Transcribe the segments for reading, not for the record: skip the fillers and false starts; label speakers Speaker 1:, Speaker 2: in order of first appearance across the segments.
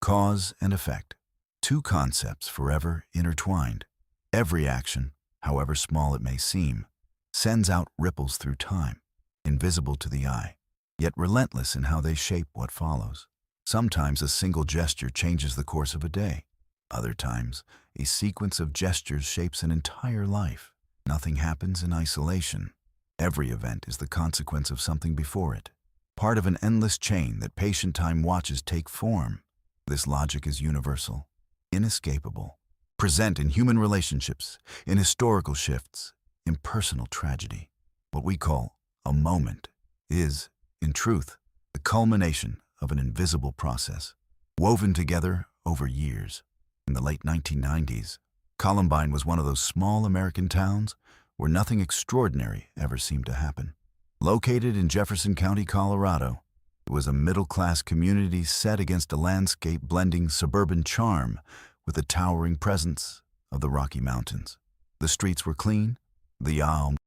Speaker 1: Cause and effect. Two concepts forever intertwined. Every action, however small it may seem, sends out ripples through time, invisible to the eye, yet relentless in how they shape what follows. Sometimes a single gesture changes the course of a day. Other times, a sequence of gestures shapes an entire life. Nothing happens in isolation. Every event is the consequence of something before it, part of an endless chain that patient time watches take form. This logic is universal, inescapable, present in human relationships, in historical shifts, in personal tragedy. What we call a moment is, in truth, the culmination of an invisible process, woven together over years. In the late 1990s, Columbine was one of those small American towns where nothing extraordinary ever seemed to happen. Located in Jefferson County, Colorado, it was a middle-class community set against a landscape blending suburban charm with the towering presence of the Rocky Mountains. The streets were clean, the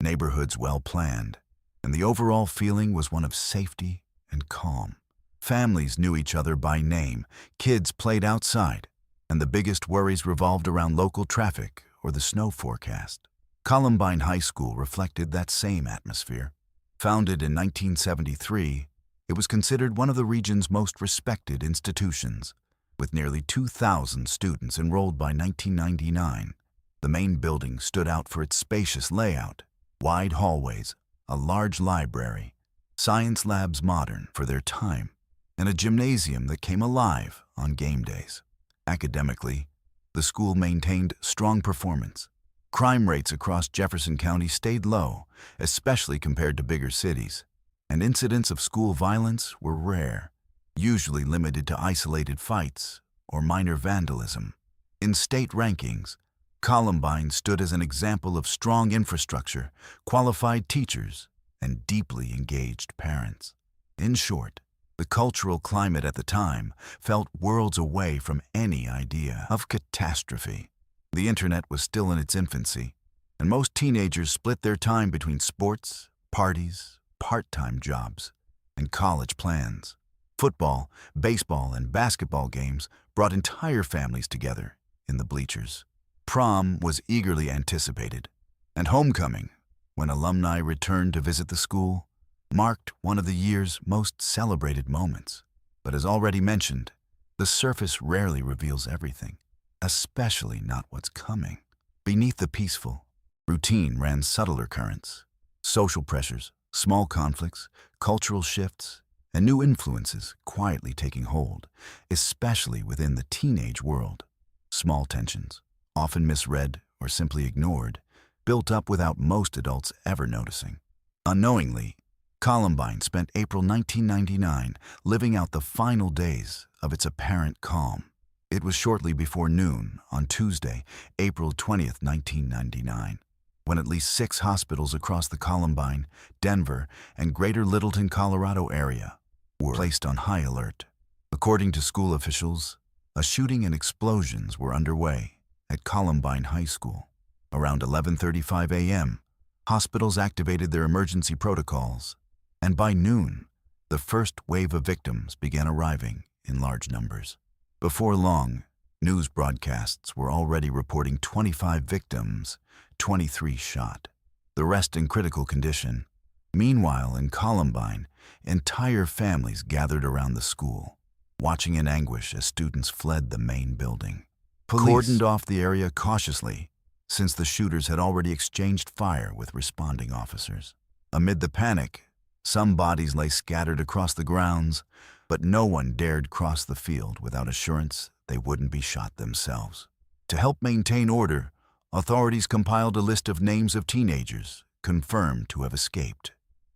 Speaker 1: neighborhoods well-planned, and the overall feeling was one of safety and calm. Families knew each other by name, kids played outside, and the biggest worries revolved around local traffic or the snow forecast. Columbine High School reflected that same atmosphere. Founded in 1973, it was considered one of the region's most respected institutions. With nearly 2,000 students enrolled by 1999, the main building stood out for its spacious layout, wide hallways, a large library, science labs modern for their time, and a gymnasium that came alive on game days. Academically, the school maintained strong performance. Crime rates across Jefferson County stayed low, especially compared to bigger cities, and incidents of school violence were rare, usually limited to isolated fights or minor vandalism. In state rankings, Columbine stood as an example of strong infrastructure, qualified teachers, and deeply engaged parents. In short, the cultural climate at the time felt worlds away from any idea of catastrophe. The internet was still in its infancy, and most teenagers split their time between sports, parties, part-time jobs, and college plans. Football, baseball, and basketball games brought entire families together in the bleachers. Prom was eagerly anticipated, and homecoming, when alumni returned to visit the school, marked one of the year's most celebrated moments. But as already mentioned, the surface rarely reveals everything, especially not what's coming. Beneath the peaceful, routine ran subtler currents, social pressures, small conflicts, cultural shifts, and new influences quietly taking hold, especially within the teenage world. Small tensions, often misread or simply ignored, built up without most adults ever noticing. Unknowingly, Columbine spent April 1999 living out the final days of its apparent calm. It was shortly before noon on Tuesday, April 20th, 1999, when at least 6 hospitals across the Columbine, Denver, and greater Littleton, Colorado area were placed on high alert. According to school officials, a shooting and explosions were underway at Columbine High School. Around 11:35 a.m., hospitals activated their emergency protocols, and by noon, the first wave of victims began arriving in large numbers. Before long, news broadcasts were already reporting 25 victims, 23 shot, the rest in critical condition. Meanwhile, in Columbine, entire families gathered around the school, watching in anguish as students fled the main building. Police cordoned off the area cautiously, since the shooters had already exchanged fire with responding officers. Amid the panic, some bodies lay scattered across the grounds, but no one dared cross the field without assurance they wouldn't be shot themselves. To help maintain order, authorities compiled a list of names of teenagers confirmed to have escaped.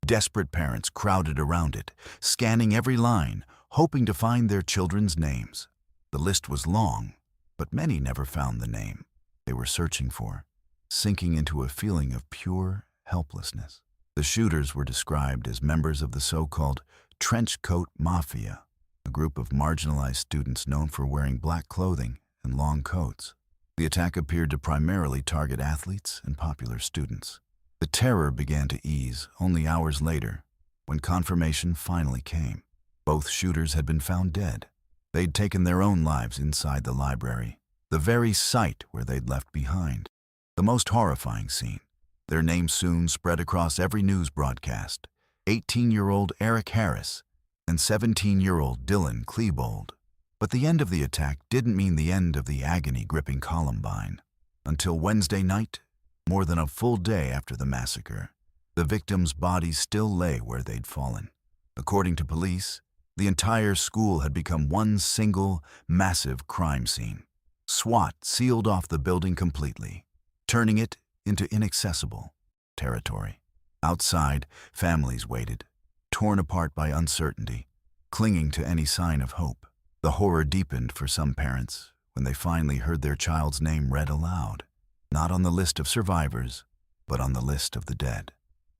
Speaker 1: Desperate parents crowded around it, scanning every line, hoping to find their children's names. The list was long, but many never found the name they were searching for, sinking into a feeling of pure helplessness. The shooters were described as members of the so-called trench coat mafia, a group of marginalized students known for wearing black clothing and long coats. The attack appeared to primarily target athletes and popular students. The terror began to ease only hours later, when confirmation finally came. Both shooters had been found dead, They'd taken their own lives inside the library, the very site where they'd left behind. The most horrifying scene. Their names soon spread across every news broadcast. 18-year-old Eric Harris and 17-year-old Dylan Klebold. But the end of the attack didn't mean the end of the agony-gripping Columbine. Until Wednesday night, more than a full day after the massacre, the victims' bodies still lay where they'd fallen. According to police, the entire school had become one single, massive crime scene. SWAT sealed off the building completely, turning it into inaccessible territory. Outside, families waited, torn apart by uncertainty, clinging to any sign of hope. The horror deepened for some parents when they finally heard their child's name read aloud, not on the list of survivors, but on the list of the dead.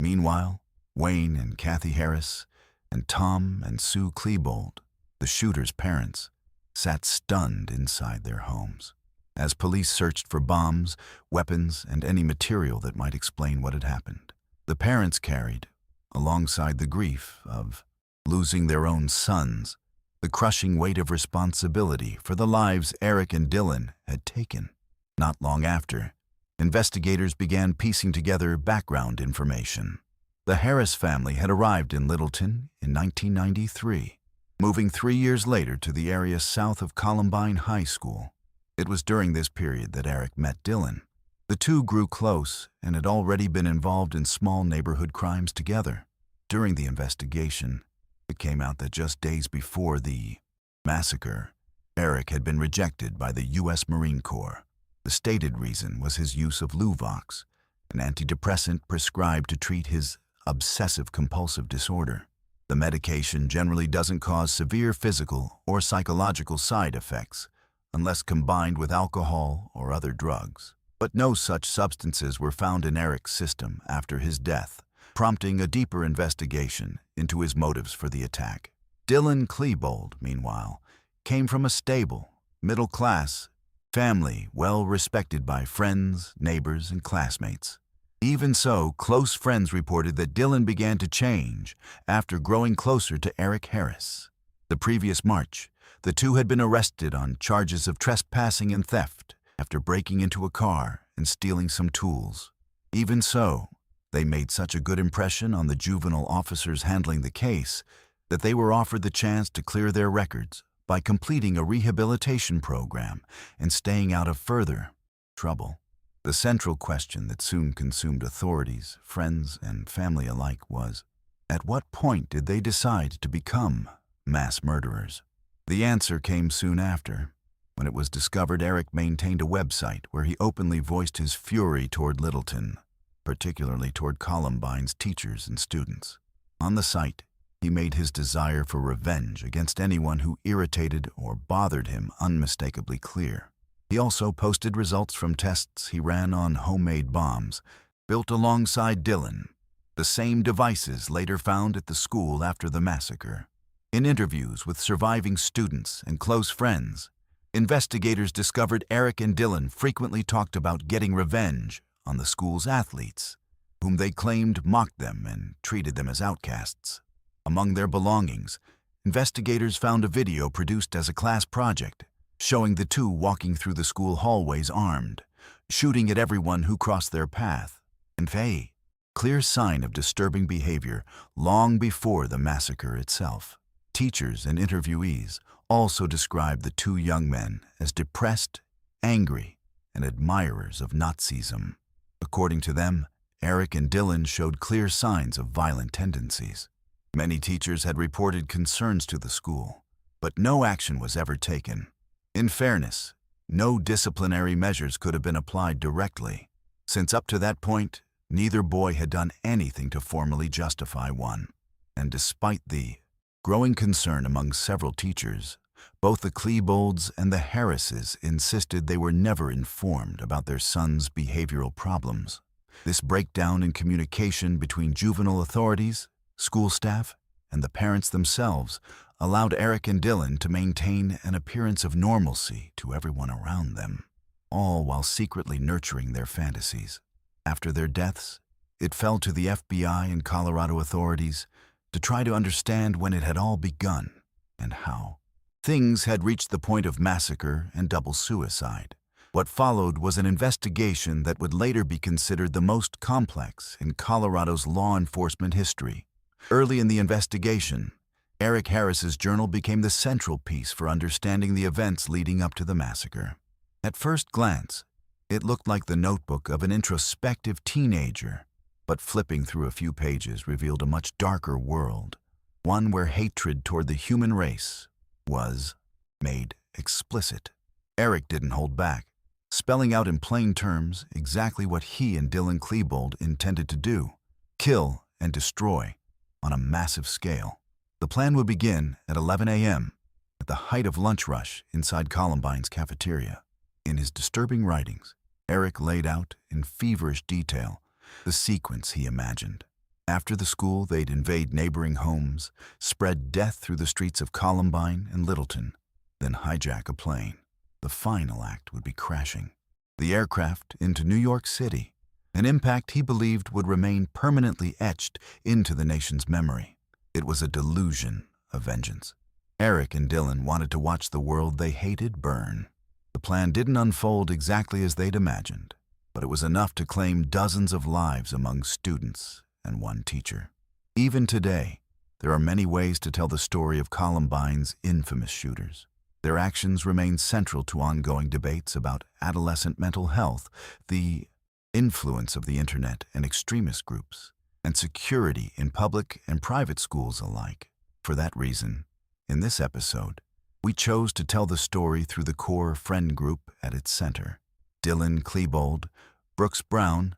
Speaker 1: Meanwhile, Wayne and Kathy Harris and Tom and Sue Klebold, the shooter's parents, sat stunned inside their homes as police searched for bombs, weapons, and any material that might explain what had happened. The parents carried, alongside the grief of losing their own sons, the crushing weight of responsibility for the lives Eric and Dylan had taken. Not long after, investigators began piecing together background information. The Harris family had arrived in Littleton in 1993, moving 3 years later to the area south of Columbine High School. It was during this period that Eric met Dylan. The two grew close and had already been involved in small neighborhood crimes together. During the investigation, it came out that just days before the massacre, Eric had been rejected by the U.S. Marine Corps. The stated reason was his use of Luvox, an antidepressant prescribed to treat his obsessive-compulsive disorder. The medication generally doesn't cause severe physical or psychological side effects unless combined with alcohol or other drugs. But no such substances were found in Eric's system after his death, prompting a deeper investigation into his motives for the attack. Dylan Klebold, meanwhile, came from a stable, middle-class family well respected by friends, neighbors, and classmates. Even so, close friends reported that Dylan began to change after growing closer to Eric Harris. The previous March, the two had been arrested on charges of trespassing and theft after breaking into a car and stealing some tools. Even so, they made such a good impression on the juvenile officers handling the case that they were offered the chance to clear their records by completing a rehabilitation program and staying out of further trouble. The central question that soon consumed authorities, friends, and family alike was, at what point did they decide to become mass murderers? The answer came soon after, when it was discovered Eric maintained a website where he openly voiced his fury toward Littleton, particularly toward Columbine's teachers and students. On the site, he made his desire for revenge against anyone who irritated or bothered him unmistakably clear. He also posted results from tests he ran on homemade bombs, built alongside Dylan, the same devices later found at the school after the massacre. In interviews with surviving students and close friends, investigators discovered Eric and Dylan frequently talked about getting revenge on the school's athletes, whom they claimed mocked them and treated them as outcasts. Among their belongings, investigators found a video produced as a class project showing the two walking through the school hallways armed, shooting at everyone who crossed their path. And a clear sign of disturbing behavior long before the massacre itself. Teachers and interviewees also described the two young men as depressed, angry, and admirers of Nazism. According to them, Eric and Dylan showed clear signs of violent tendencies. Many teachers had reported concerns to the school, but no action was ever taken. In fairness, no disciplinary measures could have been applied directly, since up to that point, neither boy had done anything to formally justify one. And despite the growing concern among several teachers, both the Klebolds and the Harrises insisted they were never informed about their sons' behavioral problems. This breakdown in communication between juvenile authorities, school staff, and the parents themselves allowed Eric and Dylan to maintain an appearance of normalcy to everyone around them, all while secretly nurturing their fantasies. After their deaths, it fell to the FBI and Colorado authorities to try to understand when it had all begun and how. Things had reached the point of massacre and double suicide. What followed was an investigation that would later be considered the most complex in Colorado's law enforcement history. Early in the investigation, Eric Harris's journal became the central piece for understanding the events leading up to the massacre. At first glance, it looked like the notebook of an introspective teenager, but flipping through a few pages revealed a much darker world, one where hatred toward the human race was made explicit. Eric didn't hold back, spelling out in plain terms exactly what he and Dylan Klebold intended to do: kill and destroy on a massive scale. The plan would begin at 11 a.m., at the height of lunch rush inside Columbine's cafeteria. In his disturbing writings, Eric laid out in feverish detail the sequence he imagined. After the school, they'd invade neighboring homes, spread death through the streets of Columbine and Littleton, then hijack a plane. The final act would be crashing the aircraft into New York City, an impact he believed would remain permanently etched into the nation's memory. It was a delusion of vengeance. Eric and Dylan wanted to watch the world they hated burn. The plan didn't unfold exactly as they'd imagined, but it was enough to claim dozens of lives among students and one teacher. Even today, there are many ways to tell the story of Columbine's infamous shooters. Their actions remain central to ongoing debates about adolescent mental health, the influence of the internet and extremist groups, and security in public and private schools alike. For that reason, in this episode, we chose to tell the story through the core friend group at its center: Dylan Klebold, Brooks Brown,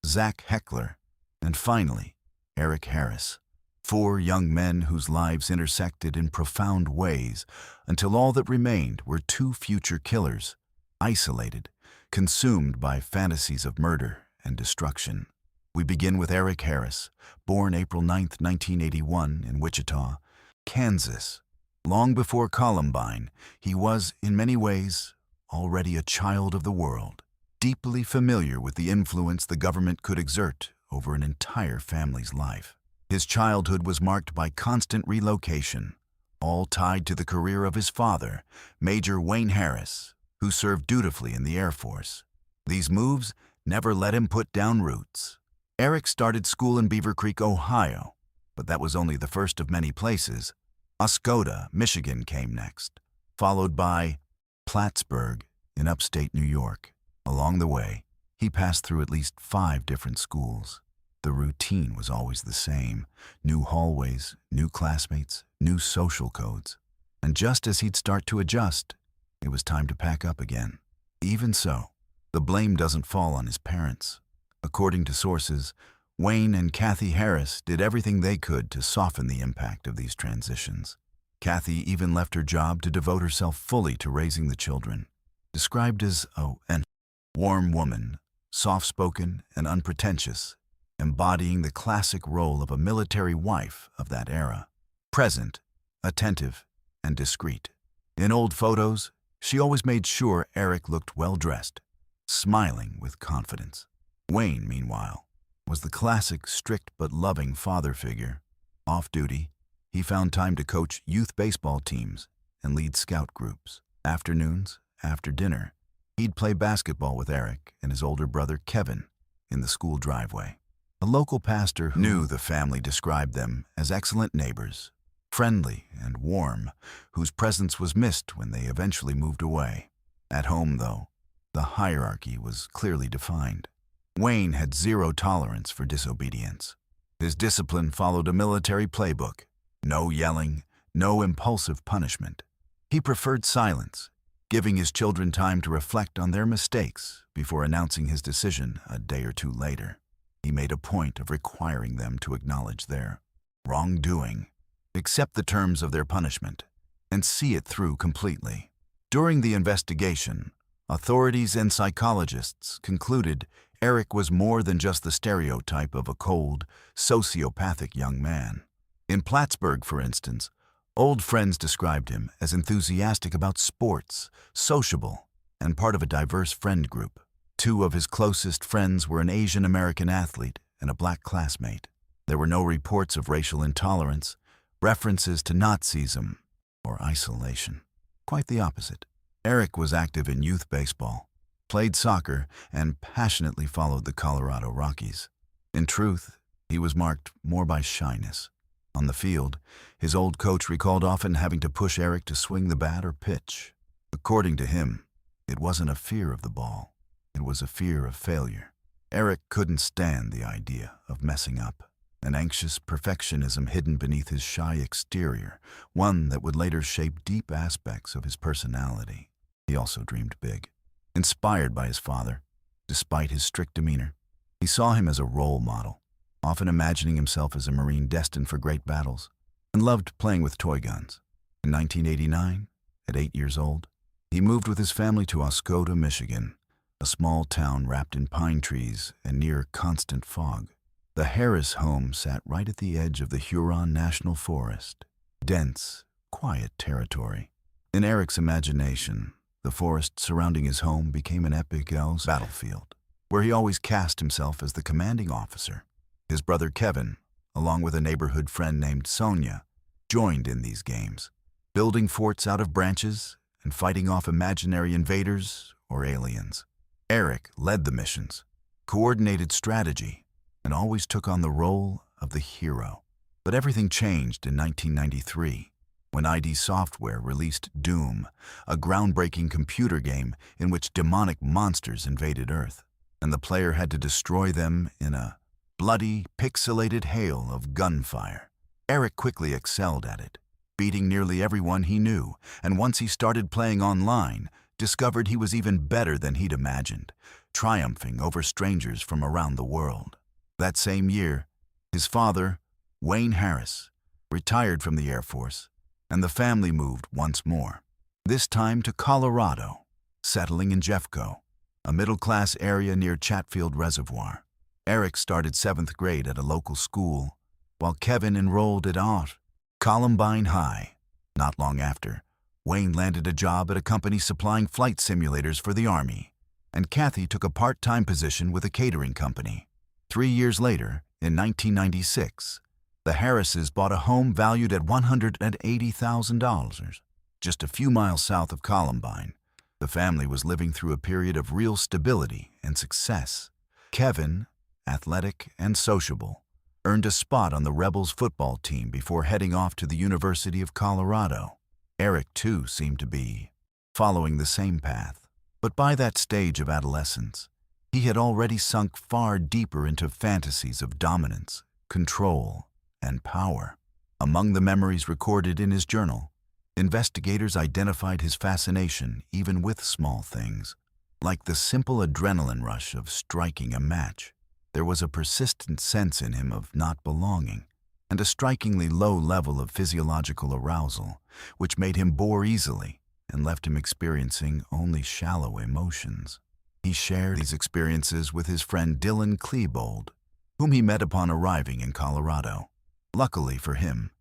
Speaker 1: Zach Heckler, and finally, Eric Harris. 4 young men whose lives intersected in profound ways until all that remained were 2 future killers, isolated, consumed by fantasies of murder and destruction. We begin with Eric Harris, born April 9, 1981 in Wichita, Kansas. Long before Columbine, he was, in many ways, already a child of the world, deeply familiar with the influence the government could exert over an entire family's life. His childhood was marked by constant relocation, all tied to the career of his father, Major Wayne Harris, who served dutifully in the Air Force. These moves never let him put down roots. Eric started school in Beaver Creek, Ohio, but that was only the first of many places. Oscoda, Michigan came next, followed by Plattsburgh in upstate New York. Along the way, he passed through at least 5 different schools. The routine was always the same: new hallways, new classmates, new social codes. And just as he'd start to adjust, it was time to pack up again. Even so, the blame doesn't fall on his parents. According to sources, Wayne and Kathy Harris did everything they could to soften the impact of these transitions. Kathy even left her job to devote herself fully to raising the children. Described as a warm woman, soft-spoken and unpretentious, embodying the classic role of a military wife of that era. Present, attentive, and discreet. In old photos, she always made sure Eric looked well-dressed, smiling with confidence. Wayne, meanwhile, was the classic strict but loving father figure. Off-duty, he found time to coach youth baseball teams and lead scout groups. Afternoons, after dinner, he'd play basketball with Eric and his older brother Kevin in the school driveway. A local pastor who knew the family described them as excellent neighbors, friendly and warm, whose presence was missed when they eventually moved away. At home, though, the hierarchy was clearly defined. Wayne had 0 tolerance for disobedience. His discipline followed a military playbook: no yelling, no impulsive punishment. He preferred silence, giving his children time to reflect on their mistakes before announcing his decision a day or 2 later. He made a point of requiring them to acknowledge their wrongdoing, accept the terms of their punishment, and see it through completely. During the investigation, authorities and psychologists concluded Eric was more than just the stereotype of a cold, sociopathic young man. In Plattsburgh, for instance, old friends described him as enthusiastic about sports, sociable, and part of a diverse friend group. 2 of his closest friends were an Asian American athlete and a black classmate. There were no reports of racial intolerance, references to Nazism, or isolation. Quite the opposite. Eric was active in youth baseball, played soccer, and passionately followed the Colorado Rockies. In truth, he was marked more by shyness. On the field, his old coach recalled often having to push Eric to swing the bat or pitch. According to him, it wasn't a fear of the ball. It was a fear of failure. Eric couldn't stand the idea of messing up, an anxious perfectionism hidden beneath his shy exterior, one that would later shape deep aspects of his personality. He also dreamed big. Inspired by his father, despite his strict demeanor, he saw him as a role model, often imagining himself as a Marine destined for great battles, and loved playing with toy guns. In 1989, at 8 years old, he moved with his family to Oscoda, Michigan, a small town wrapped in pine trees and near constant fog. The Harris home sat right at the edge of the Huron National Forest, dense, quiet territory. In Eric's imagination, the forest surrounding his home became an epic battlefield, where he always cast himself as the commanding officer. His brother Kevin, along with a neighborhood friend named Sonia, joined in these games, building forts out of branches and fighting off imaginary invaders or aliens. Eric led the missions, coordinated strategy, and always took on the role of the hero. But everything changed in 1993, when ID Software released Doom, a groundbreaking computer game in which demonic monsters invaded Earth, and the player had to destroy them in a bloody, pixelated hail of gunfire. Eric quickly excelled at it, beating nearly everyone he knew, and once he started playing online, discovered he was even better than he'd imagined, triumphing over strangers from around the world. That same year, his father, Wayne Harris, retired from the Air Force, and the family moved once more, this time to Colorado, settling in Jeffco, a middle-class area near Chatfield Reservoir. Eric started 7th grade at a local school, while Kevin enrolled at Columbine High. Not long after, Wayne landed a job at a company supplying flight simulators for the Army, and Kathy took a part-time position with a catering company. 3 years later, in 1996, the Harrises bought a home valued at $180,000, just a few miles south of Columbine. The family was living through a period of real stability and success. Kevin, athletic and sociable, earned a spot on the Rebels football team before heading off to the University of Colorado. Eric, too, seemed to be following the same path. But by that stage of adolescence, he had already sunk far deeper into fantasies of dominance, control, and power. Among the memories recorded in his journal, investigators identified his fascination even with small things, like the simple adrenaline rush of striking a match. There was a persistent sense in him of not belonging, and a strikingly low level of physiological arousal, which made him bore easily and left him experiencing only shallow emotions. He shared these experiences with his friend Dylan Klebold, whom he met upon arriving in Colorado. Luckily for him,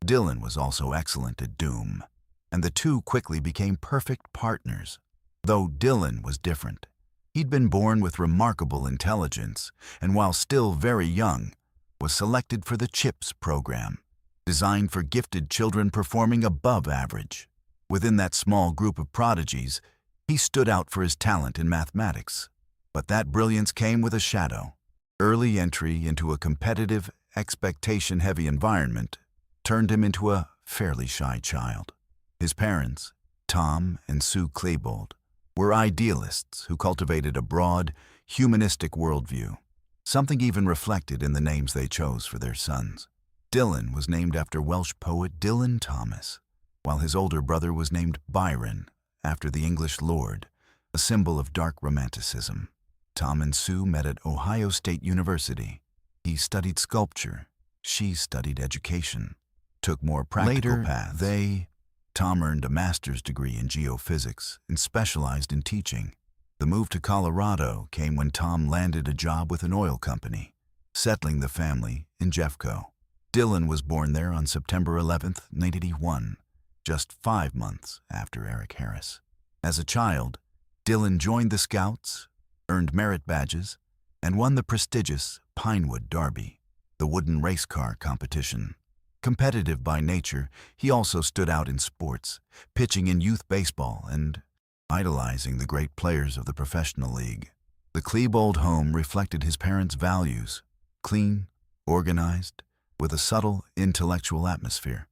Speaker 1: Dylan was also excellent at Doom, and the two quickly became perfect partners. Though Dylan was different, he'd been born with remarkable intelligence, and while still very young, was selected for the CHIPS program, designed for gifted children performing above average. Within that small group of prodigies, he stood out for his talent in mathematics. But that brilliance came with a shadow. Early entry into a competitive, expectation-heavy environment turned him into a fairly shy child. His parents, Tom and Sue Klebold, were idealists who cultivated a broad, humanistic worldview, something even reflected in the names they chose for their sons. Dylan was named after Welsh poet Dylan Thomas, while his older brother was named Byron, after the English lord, a symbol of dark romanticism. Tom and Sue met at Ohio State University. He studied sculpture, she studied education, took more practical paths. Tom earned a master's degree in geophysics and specialized in teaching. The move to Colorado came when Tom landed a job with an oil company, settling the family in Jeffco. Dylan was born there on September 11th, 1981, just 5 months after Eric Harris. As a child, Dylan joined the Scouts, earned merit badges, and won the prestigious Pinewood Derby, the wooden race car competition. Competitive by nature, he also stood out in sports, pitching in youth baseball and idolizing the great players of the professional league. The Klebold home reflected his parents' values, clean, organized, with a subtle intellectual atmosphere.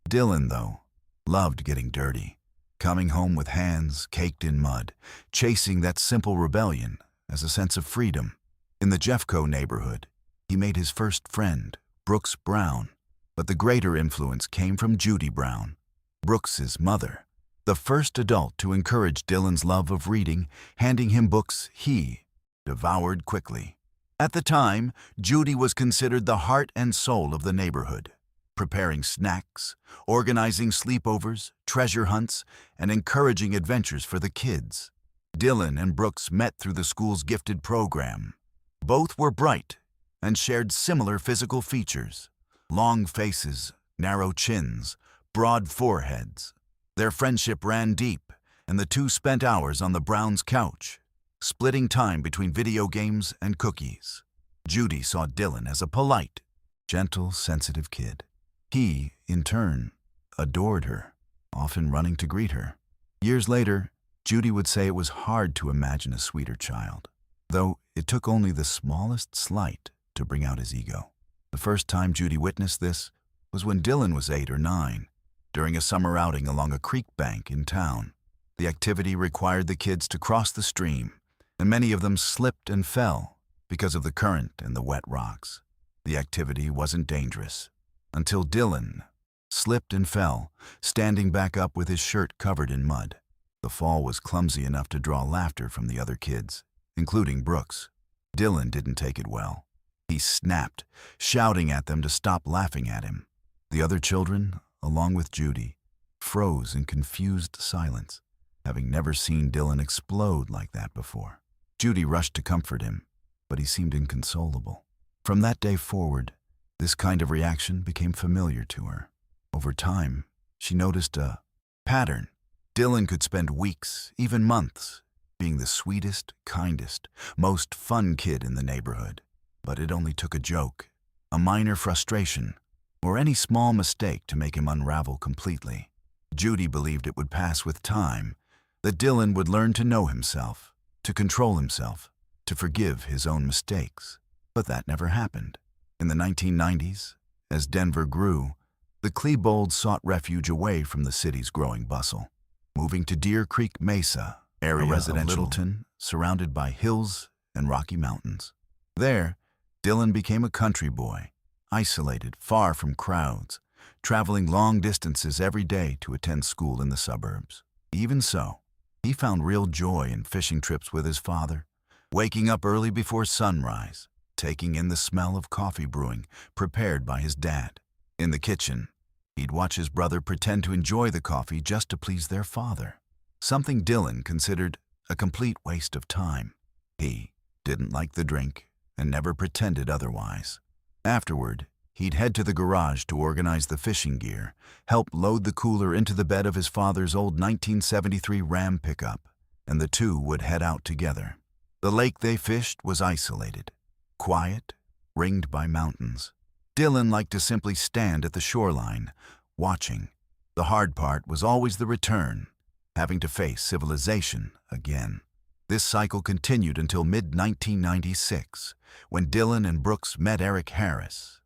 Speaker 1: Dylan, though, loved getting dirty, coming home with hands caked in mud, chasing that simple rebellion as a sense of freedom. In the Jeffco neighborhood, he made his first friend, Brooks Brown, but the greater influence came from Judy Brown, Brooks's mother, the first adult to encourage Dylan's love of reading, handing him books he devoured quickly. At the time, Judy was considered the heart and soul of the neighborhood, preparing snacks, organizing sleepovers, treasure hunts, and encouraging adventures for the kids. Dylan and Brooks met through the school's gifted program. Both were bright and shared similar physical features: long faces, narrow chins, broad foreheads. Their friendship ran deep, and the two spent hours on the Browns' couch, splitting time between video games and cookies. Judy saw Dylan as a polite, gentle, sensitive kid. He, in turn, adored her, often running to greet her. Years later, Judy would say it was hard to imagine a sweeter child, though it took only the smallest slight to bring out his ego. The first time Judy witnessed this was when Dylan was 8 or 9, during a summer outing along a creek bank in town. The activity required the kids to cross the stream, and many of them slipped and fell because of the current and the wet rocks. The activity wasn't dangerous until Dylan slipped and fell, standing back up with his shirt covered in mud. The fall was clumsy enough to draw laughter from the other kids, including Brooks. Dylan didn't take it well. He snapped, shouting at them to stop laughing at him. The other children, along with Judy, froze in confused silence, having never seen Dylan explode like that before. Judy rushed to comfort him, but he seemed inconsolable. From that day forward, this kind of reaction became familiar to her. Over time, she noticed a pattern. Dylan could spend weeks, even months, being the sweetest, kindest, most fun kid in the neighborhood. But it only took a joke, a minor frustration, or any small mistake to make him unravel completely. Judy believed it would pass with time, that Dylan would learn to know himself, to control himself, to forgive his own mistakes. But that never happened. In the 1990s, as Denver grew, the Klebolds sought refuge away from the city's growing bustle, moving to Deer Creek Mesa, a residential Littleton surrounded by hills and Rocky Mountains. There, Dylan became a country boy, isolated, far from crowds, traveling long distances every day to attend school in the suburbs. Even so, he found real joy in fishing trips with his father, waking up early before sunrise, taking in the smell of coffee brewing prepared by his dad. In the kitchen, he'd watch his brother pretend to enjoy the coffee just to please their father, something Dylan considered a complete waste of time. He didn't like the drink and never pretended otherwise. Afterward, he'd head to the garage to organize the fishing gear, help load the cooler into the bed of his father's old 1973 Ram pickup, and the two would head out together. The lake they fished was isolated, quiet, ringed by mountains. Dylan liked to simply stand at the shoreline, watching. The hard part was always the return, having to face civilization again. This cycle continued until mid-1996, when Dylan and Brooks met Eric Harris.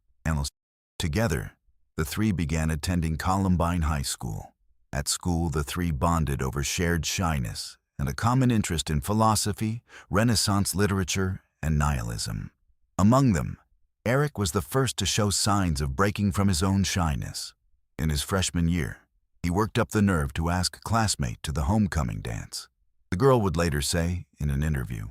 Speaker 1: Together, the three began attending Columbine High School. At school, the three bonded over shared shyness and a common interest in philosophy, Renaissance literature, and nihilism. Among them, Eric was the first to show signs of breaking from his own shyness. In his freshman year, he worked up the nerve to ask a classmate to the homecoming dance. The girl would later say, in an interview,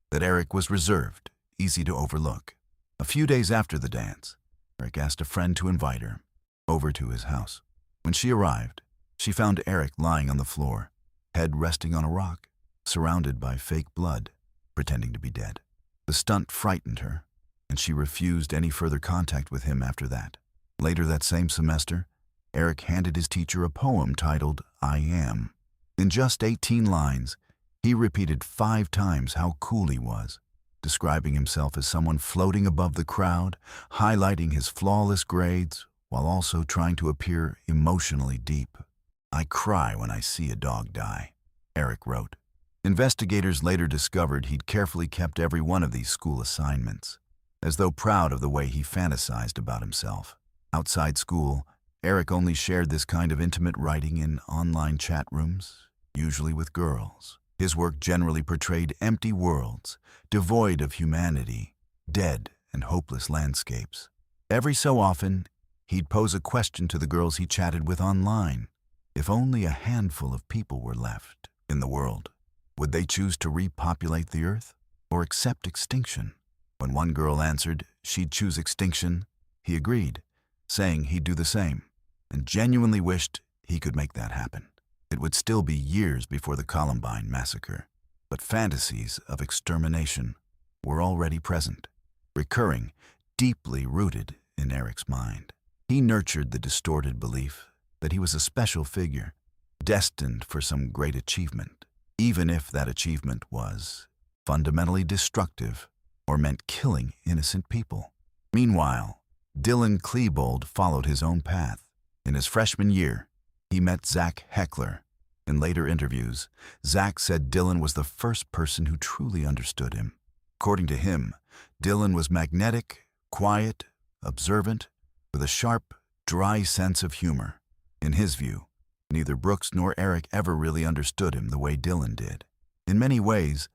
Speaker 1: that Eric was reserved, easy to overlook. A few days after the dance, Eric asked a friend to invite her over to his house. When she arrived, she found Eric lying on the floor, head resting on a rock, surrounded by fake blood, pretending to be dead. The stunt frightened her, and she refused any further contact with him after that. Later that same semester, Eric handed his teacher a poem titled "I Am." In just 18 lines, he repeated 5 times how cool he was, describing himself as someone floating above the crowd, highlighting his flawless grades, while also trying to appear emotionally deep. "I cry when I see a dog die," Eric wrote. Investigators later discovered he'd carefully kept every one of these school assignments, as though proud of the way he fantasized about himself. Outside school, Eric only shared this kind of intimate writing in online chat rooms, usually with girls. His work generally portrayed empty worlds, devoid of humanity, dead and hopeless landscapes. Every so often, he'd pose a question to the girls he chatted with online. If only a handful of people were left in the world, would they choose to repopulate the Earth or accept extinction? When one girl answered she'd choose extinction, he agreed, saying he'd do the same, and genuinely wished he could make that happen. It would still be years before the Columbine massacre, but fantasies of extermination were already present, recurring, deeply rooted in Eric's mind. He nurtured the distorted belief that he was a special figure, destined for some great achievement, even if that achievement was fundamentally destructive or meant killing innocent people. Meanwhile, Dylan Klebold followed his own path. In his freshman year, he met Zach Heckler. In later interviews, Zach said Dylan was the first person who truly understood him. According to him, Dylan was magnetic, quiet, observant, with a sharp, dry sense of humor. In his view, neither Brooks nor Eric ever really understood him the way Dylan did. In many ways,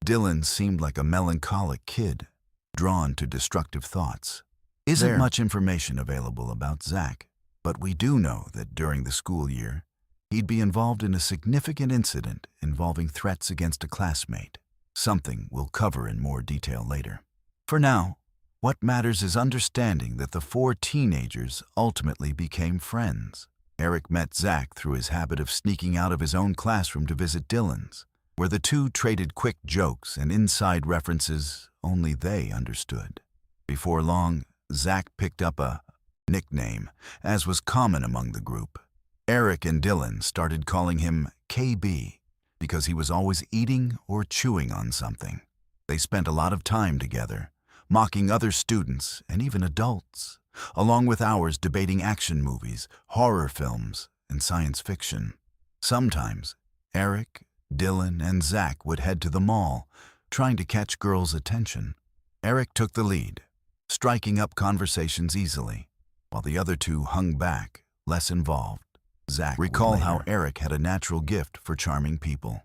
Speaker 1: Dylan seemed like a melancholic kid, drawn to destructive thoughts. Isn't much information available about Zach, but we do know that during the school year, he'd be involved in a significant incident involving threats against a classmate, something we'll cover in more detail later. For now, what matters is understanding that the four teenagers ultimately became friends. Eric met Zach through his habit of sneaking out of his own classroom to visit Dylan's, where the two traded quick jokes and inside references only they understood. Before long, Zach picked up a nickname, as was common among the group. Eric and Dylan started calling him KB because he was always eating or chewing on something. They spent a lot of time together, mocking other students and even adults, along with hours debating action movies, horror films, and science fiction. Sometimes, Eric, Dylan, and Zach would head to the mall, trying to catch girls' attention. Eric took the lead, striking up conversations easily, while the other two hung back, less involved. Zach recalled how Eric had a natural gift for charming people.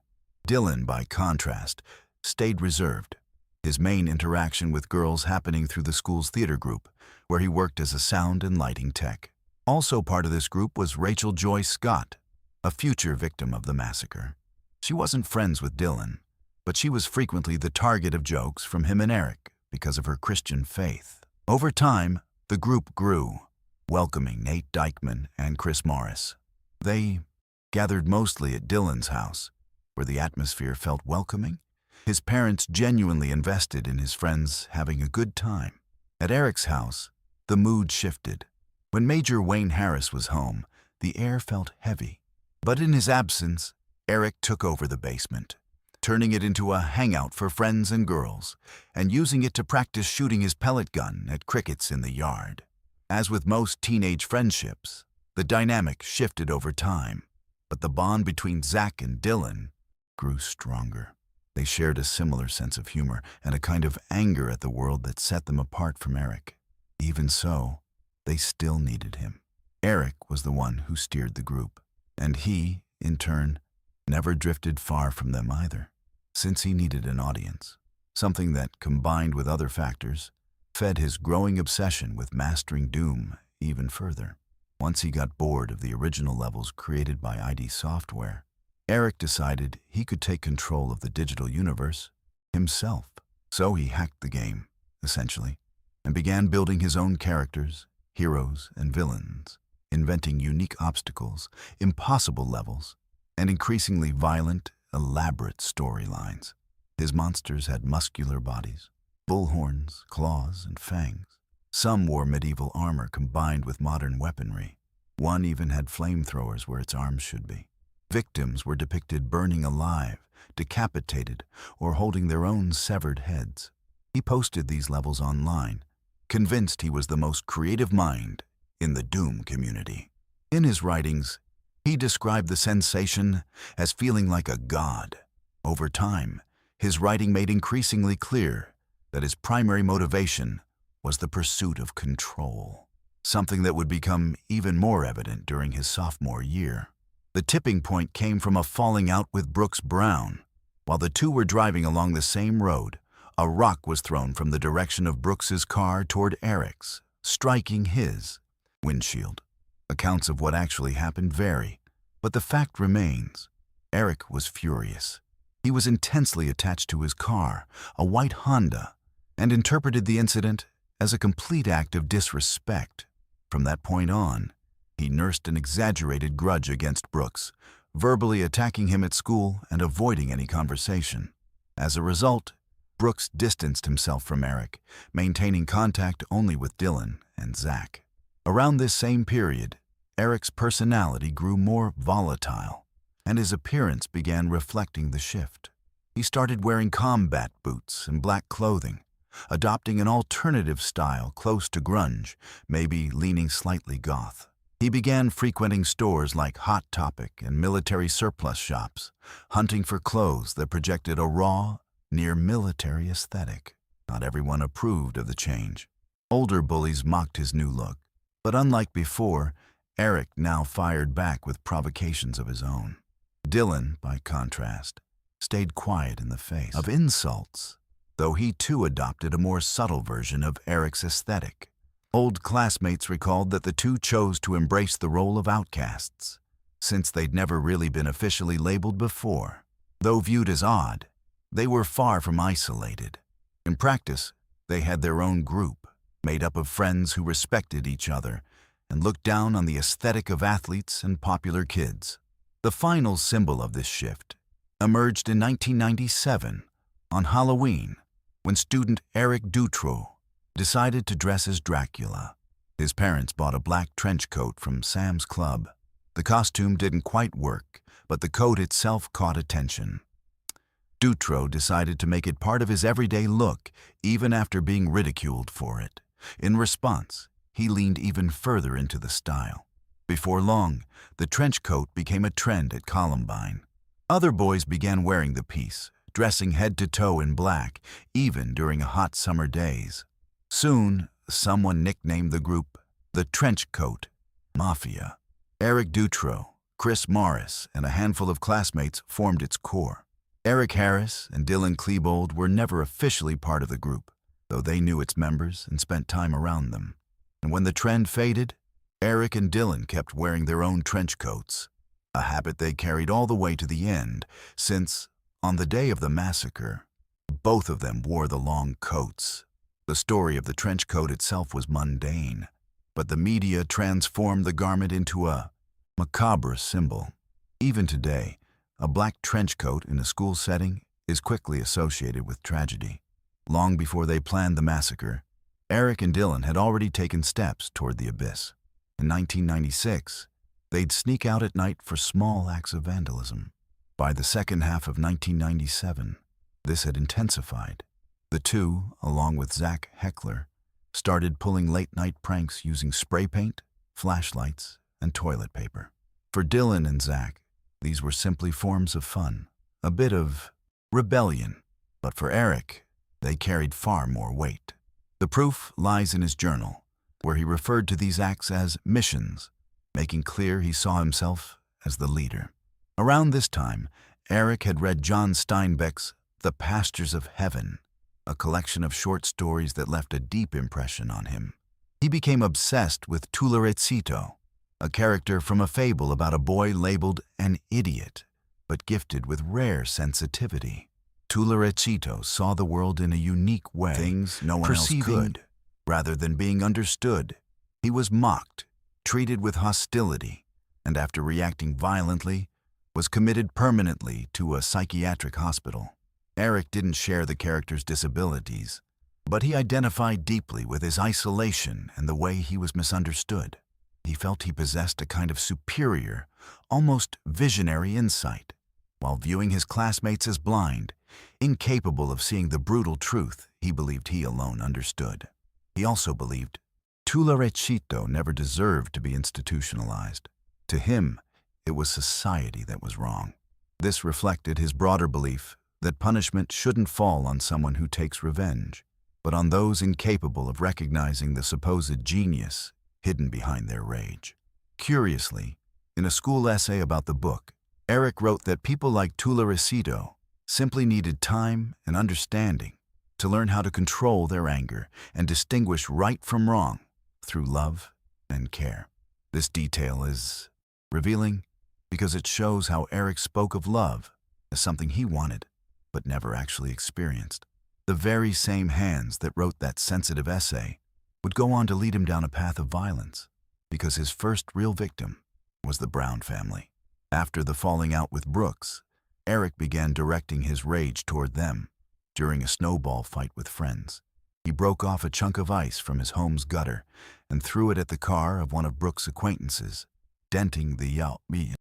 Speaker 1: Dylan, by contrast, stayed reserved, his main interaction with girls happening through the school's theater group, where he worked as a sound and lighting tech. Also part of this group was Rachel Joy Scott, a future victim of the massacre. She wasn't friends with Dylan, but she was frequently the target of jokes from him and Eric because of her Christian faith. Over time, the group grew, welcoming Nate Dykman and Chris Morris. They gathered mostly at Dylan's house, where the atmosphere felt welcoming. His parents genuinely invested in his friends having a good time. At Eric's house, the mood shifted. When Major Wayne Harris was home, the air felt heavy. But in his absence, Eric took over the basement, turning it into a hangout for friends and girls, and using it to practice shooting his pellet gun at crickets in the yard. As with most teenage friendships, the dynamic shifted over time, but the bond between Zach and Dylan grew stronger. They shared a similar sense of humor and a kind of anger at the world that set them apart from Eric. Even so, they still needed him. Eric was the one who steered the group, and he, in turn, never drifted far from them either, since he needed an audience, something that, combined with other factors, fed his growing obsession with mastering Doom even further. Once he got bored of the original levels created by ID Software, Eric decided he could take control of the digital universe himself. So he hacked the game, essentially, and began building his own characters, heroes, and villains, inventing unique obstacles, impossible levels, and increasingly violent, elaborate storylines. His monsters had muscular bodies, bull horns, claws, and fangs. Some wore medieval armor combined with modern weaponry. One even had flamethrowers where its arms should be. Victims were depicted burning alive, decapitated, or holding their own severed heads. He posted these levels online, convinced he was the most creative mind in the doom community. In his writings, he described the sensation as feeling like a god. Over time, his writing made increasingly clear that his primary motivation was the pursuit of control, something that would become even more evident during his sophomore year. The tipping point came from a falling out with Brooks Brown. While the two were driving along the same road, a rock was thrown from the direction of Brooks's car toward Eric's, striking his windshield. Accounts of what actually happened vary, but the fact remains, Eric was furious. He was intensely attached to his car, a white Honda, and interpreted the incident as a complete act of disrespect. From that point on, he nursed an exaggerated grudge against Brooks, verbally attacking him at school and avoiding any conversation. As a result, Brooks distanced himself from Eric, maintaining contact only with Dylan and Zach. Around this same period, Eric's personality grew more volatile, and his appearance began reflecting the shift. He started wearing combat boots and black clothing, adopting an alternative style close to grunge, maybe leaning slightly goth. He began frequenting stores like Hot Topic and military surplus shops, hunting for clothes that projected a raw, near-military aesthetic. Not everyone approved of the change. Older bullies mocked his new look, but unlike before, Eric now fired back with provocations of his own. Dylan, by contrast, stayed quiet in the face of insults, though he too adopted a more subtle version of Eric's aesthetic. Old classmates recalled that the two chose to embrace the role of outcasts, since they'd never really been officially labeled before. Though viewed as odd, they were far from isolated. In practice, they had their own group, made up of friends who respected each other and looked down on the aesthetic of athletes and popular kids. The final symbol of this shift emerged in 1997, on Halloween, when student Eric Dutroux decided to dress as Dracula. His parents bought a black trench coat from Sam's Club. The costume didn't quite work, but the coat itself caught attention. Dutroux decided to make it part of his everyday look, even after being ridiculed for it. In response, he leaned even further into the style. Before long, the trench coat became a trend at Columbine. Other boys began wearing the piece, dressing head to toe in black, even during hot summer days. Soon, someone nicknamed the group the Trench Coat Mafia. Eric Dutroux, Chris Morris, and a handful of classmates formed its core. Eric Harris and Dylan Klebold were never officially part of the group, though they knew its members and spent time around them. And when the trend faded, Eric and Dylan kept wearing their own trench coats, a habit they carried all the way to the end, since, on the day of the massacre, both of them wore the long coats. The story of the trench coat itself was mundane, but the media transformed the garment into a macabre symbol. Even today, a black trench coat in a school setting is quickly associated with tragedy. Long before they planned the massacre, Eric and Dylan had already taken steps toward the abyss. In 1996, they'd sneak out at night for small acts of vandalism. By the second half of 1997, this had intensified. The two, along with Zach Heckler, started pulling late-night pranks using spray paint, flashlights, and toilet paper. For Dylan and Zach, these were simply forms of fun, a bit of rebellion. But for Eric, they carried far more weight. The proof lies in his journal, where he referred to these acts as missions, making clear he saw himself as the leader. Around this time, Eric had read John Steinbeck's The Pastures of Heaven, a collection of short stories that left a deep impression on him. He became obsessed with Tularecito, a character from a fable about a boy labeled an idiot, but gifted with rare sensitivity. Tularecito saw the world in a unique way, things no one else could. Rather than being understood, he was mocked, treated with hostility, and after reacting violently, was committed permanently to a psychiatric hospital. Eric didn't share the character's disabilities, but he identified deeply with his isolation and the way he was misunderstood. He felt he possessed a kind of superior, almost visionary insight, while viewing his classmates as blind, incapable of seeing the brutal truth he believed he alone understood. He also believed Tularecito never deserved to be institutionalized. To him, it was society that was wrong. This reflected his broader belief that punishment shouldn't fall on someone who takes revenge, but on those incapable of recognizing the supposed genius hidden behind their rage. Curiously, in a school essay about the book, Eric wrote that people like Tularecito simply needed time and understanding to learn how to control their anger and distinguish right from wrong through love and care. This detail is revealing because it shows how Eric spoke of love as something he wanted but never actually experienced. The very same hands that wrote that sensitive essay would go on to lead him down a path of violence because his first real victim was the Brown family. After the falling out with Brooks, Eric began directing his rage toward them. During a snowball fight with friends, he broke off a chunk of ice from his home's gutter and threw it at the car of one of Brooks' acquaintances, denting the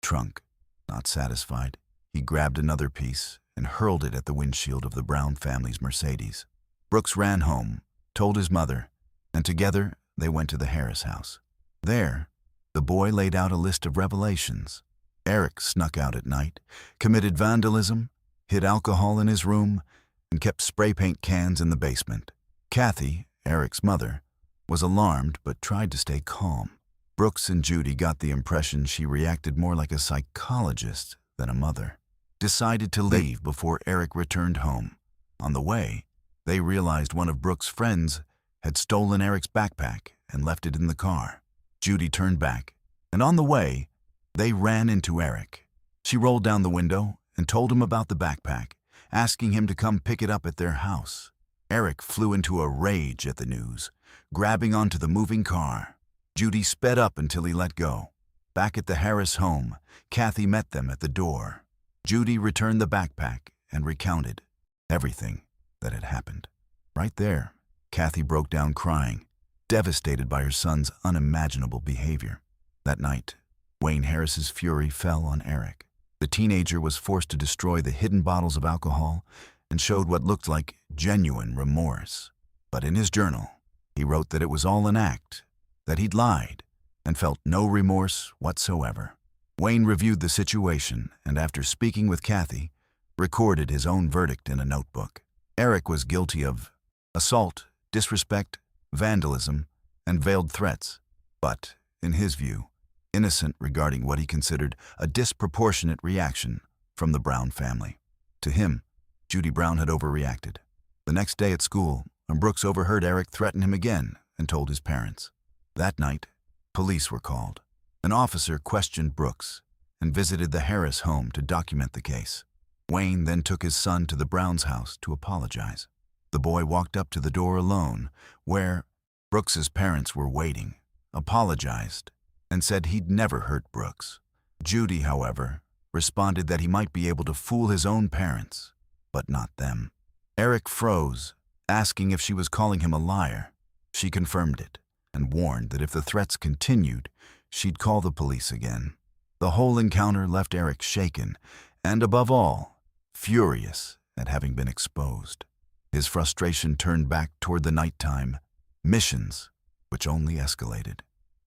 Speaker 1: trunk. Not satisfied, he grabbed another piece and hurled it at the windshield of the Brown family's Mercedes. Brooks ran home, told his mother, and together they went to the Harris house. There, the boy laid out a list of revelations. Eric snuck out at night, committed vandalism, hid alcohol in his room, and kept spray paint cans in the basement. Kathy, Eric's mother, was alarmed but tried to stay calm. Brooks and Judy got the impression she reacted more like a psychologist than a mother. Decided to leave before Eric returned home. On the way, they realized one of Brooks' friends had stolen Eric's backpack and left it in the car. Judy turned back, and on the way, they ran into Eric. She rolled down the window and told him about the backpack, asking him to come pick it up at their house. Eric flew into a rage at the news, grabbing onto the moving car. Judy sped up until he let go. Back at the Harris home, Kathy met them at the door. Judy returned the backpack and recounted everything that had happened. Right there, Kathy broke down crying, devastated by her son's unimaginable behavior. That night, Wayne Harris's fury fell on Eric. The teenager was forced to destroy the hidden bottles of alcohol and showed what looked like genuine remorse. But in his journal, he wrote that it was all an act, that he'd lied, and felt no remorse whatsoever. Wayne reviewed the situation and, after speaking with Kathy, recorded his own verdict in a notebook. Eric was guilty of assault, disrespect, vandalism, and veiled threats, but, in his view, innocent regarding what he considered a disproportionate reaction from the Brown family. To him, Judy Brown had overreacted. The next day at school, Brooks overheard Eric threaten him again and told his parents. That night, police were called. An officer questioned Brooks and visited the Harris home to document the case. Wayne then took his son to the Browns' house to apologize. The boy walked up to the door alone, where Brooks's parents were waiting, apologized, and said he'd never hurt Brooks. Judy, however, responded that he might be able to fool his own parents, but not them. Eric froze, asking if she was calling him a liar. She confirmed it and warned that if the threats continued, she'd call the police again. The whole encounter left Eric shaken and, above all, furious at having been exposed. His frustration turned back toward the nighttime missions, which only escalated.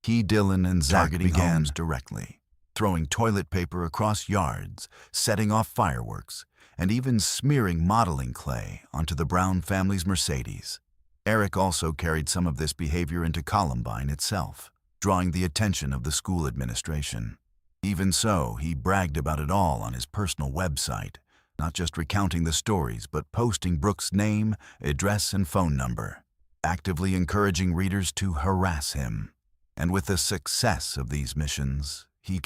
Speaker 1: He, Dylan, and Zach began directly, throwing toilet paper across yards, setting off fireworks, and even smearing modeling clay onto the Brown family's Mercedes. Eric also carried some of this behavior into Columbine itself, drawing the attention of the school administration. Even so, he bragged about it all on his personal website, not just recounting the stories, but posting Brooks' name, address, and phone number, actively encouraging readers to harass him. And with the success of these missions, he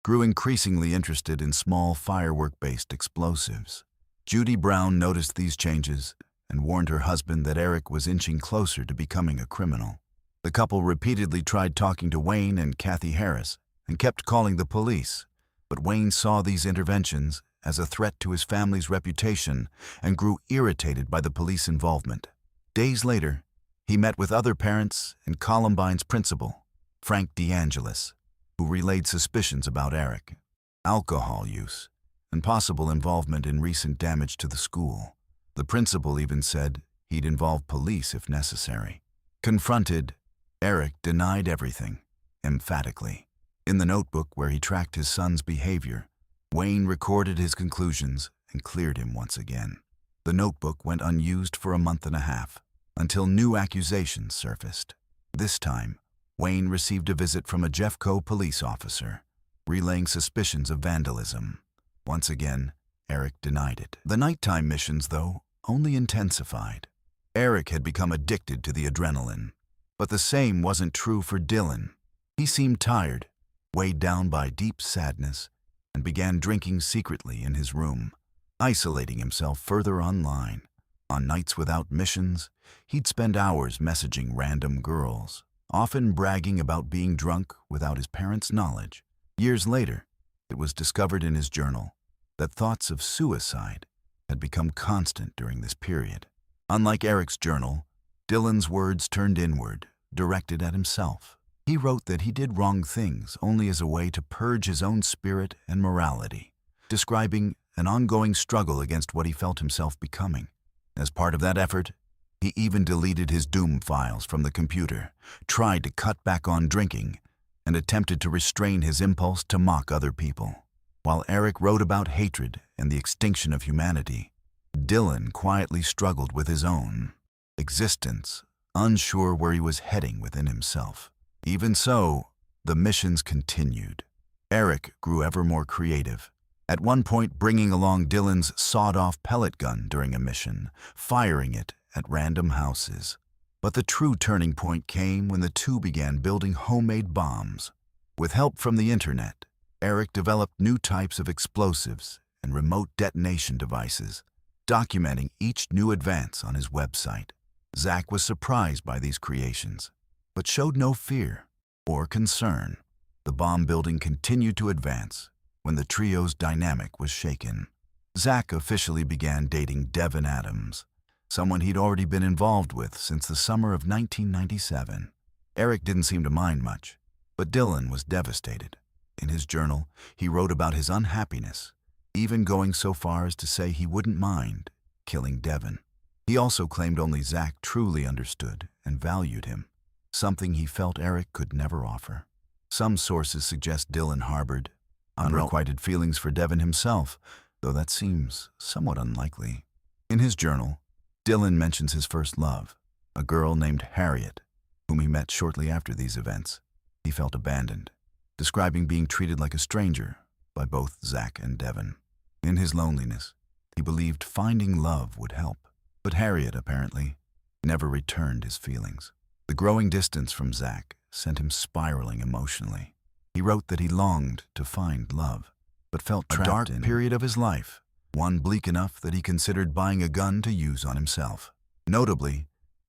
Speaker 1: grew increasingly interested in small firework-based explosives. Judy Brown noticed these changes and warned her husband that Eric was inching closer to becoming a criminal. The couple repeatedly tried talking to Wayne and Kathy Harris and kept calling the police, but Wayne saw these interventions as a threat to his family's reputation and grew irritated by the police involvement. Days later, he met with other parents and Columbine's principal, Frank DeAngelis, who relayed suspicions about Eric, alcohol use, and possible involvement in recent damage to the school. The principal even said he'd involve police if necessary. Confronted, Eric denied everything, emphatically. In the notebook where he tracked his son's behavior, Wayne recorded his conclusions and cleared him once again. The notebook went unused for a month and a half, until new accusations surfaced. This time, Wayne received a visit from a Jeffco police officer, relaying suspicions of vandalism. Once again, Eric denied it. The nighttime missions, though, only intensified. Eric had become addicted to the adrenaline. But the same wasn't true for Dylan. He seemed tired, weighed down by deep sadness, and began drinking secretly in his room, isolating himself further online. On nights without missions, he'd spend hours messaging random girls, often bragging about being drunk without his parents' knowledge. Years later, it was discovered in his journal that thoughts of suicide had become constant during this period. Unlike Eric's journal, Dylan's words turned inward, directed at himself. He wrote that he did wrong things only as a way to purge his own spirit and morality, describing an ongoing struggle against what he felt himself becoming. As part of that effort, he even deleted his doom files from the computer, tried to cut back on drinking, and attempted to restrain his impulse to mock other people. While Eric wrote about hatred and the extinction of humanity, Dylan quietly struggled with his own existence, unsure where he was heading within himself. Even so, the missions continued. Eric grew ever more creative, at one point bringing along Dylan's sawed-off pellet gun during a mission, firing it at random houses. But the true turning point came when the two began building homemade bombs. With help from the internet, Eric developed new types of explosives and remote detonation devices, documenting each new advance on his website. Zach was surprised by these creations, but showed no fear or concern. The bomb building continued to advance when the trio's dynamic was shaken. Zach officially began dating Devin Adams, someone he'd already been involved with since the summer of 1997. Eric didn't seem to mind much, but Dylan was devastated. In his journal, he wrote about his unhappiness, even going so far as to say he wouldn't mind killing Devin. He also claimed only Zach truly understood and valued him, something he felt Eric could never offer. Some sources suggest Dylan harbored unrequited feelings for Devin himself, though that seems somewhat unlikely. In his journal, Dylan mentions his first love, a girl named Harriet, whom he met shortly after these events. He felt abandoned, describing being treated like a stranger by both Zach and Devin. In his loneliness, he believed finding love would help. But Harriet, apparently, never returned his feelings. The growing distance from Zach sent him spiraling emotionally. He wrote that he longed to find love, but felt trapped in a dark period of his life, one bleak enough that he considered buying a gun to use on himself. Notably,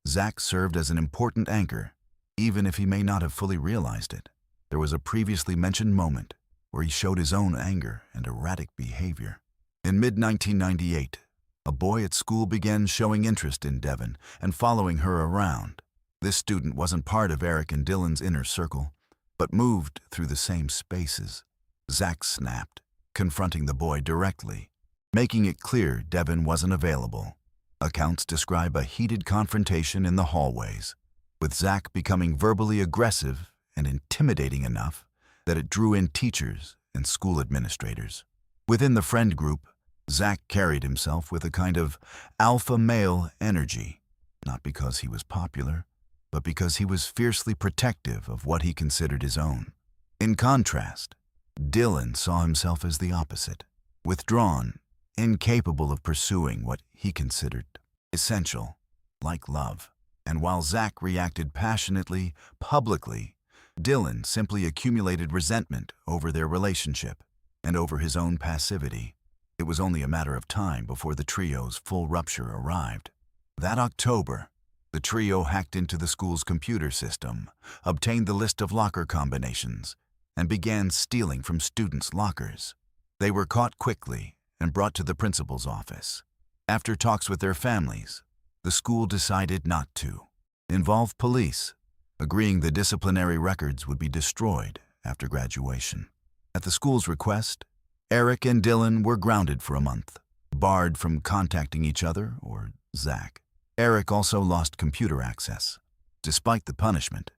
Speaker 1: Zach served as an important anchor, even if he may not have fully realized it. There was a previously mentioned moment where he showed his own anger and erratic behavior. In mid-1998, a boy at school began showing interest in Devin and following her around. This student wasn't part of Eric and Dylan's inner circle, but moved through the same spaces. Zach snapped, confronting the boy directly, making it clear Devin wasn't available. Accounts describe a heated confrontation in the hallways, with Zach becoming verbally aggressive and intimidating enough that it drew in teachers and school administrators. Within the friend group, Zach carried himself with a kind of alpha male energy, not because he was popular, but because he was fiercely protective of what he considered his own. In contrast, Dylan saw himself as the opposite, withdrawn, incapable of pursuing what he considered essential, like love. And while Zach reacted passionately, publicly, Dylan simply accumulated resentment over their relationship and over his own passivity. It was only a matter of time before the trio's full rupture arrived. That October, the trio hacked into the school's computer system, obtained the list of locker combinations, and began stealing from students' lockers. They were caught quickly and brought to the principal's office. After talks with their families, the school decided not to involve police, agreeing the disciplinary records would be destroyed after graduation. At the school's request, Eric and Dylan were grounded for a month, barred from contacting each other or Zach. Eric also lost computer access. Despite the punishment,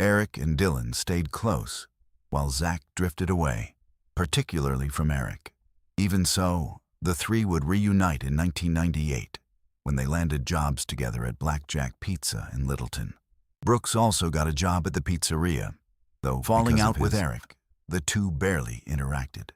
Speaker 1: Eric and Dylan stayed close, while Zach drifted away, particularly from Eric. Even so, the three would reunite in 1998 when they landed jobs together at Blackjack Pizza in Littleton. Brooks also got a job at the pizzeria, though falling out with Eric, the two barely interacted.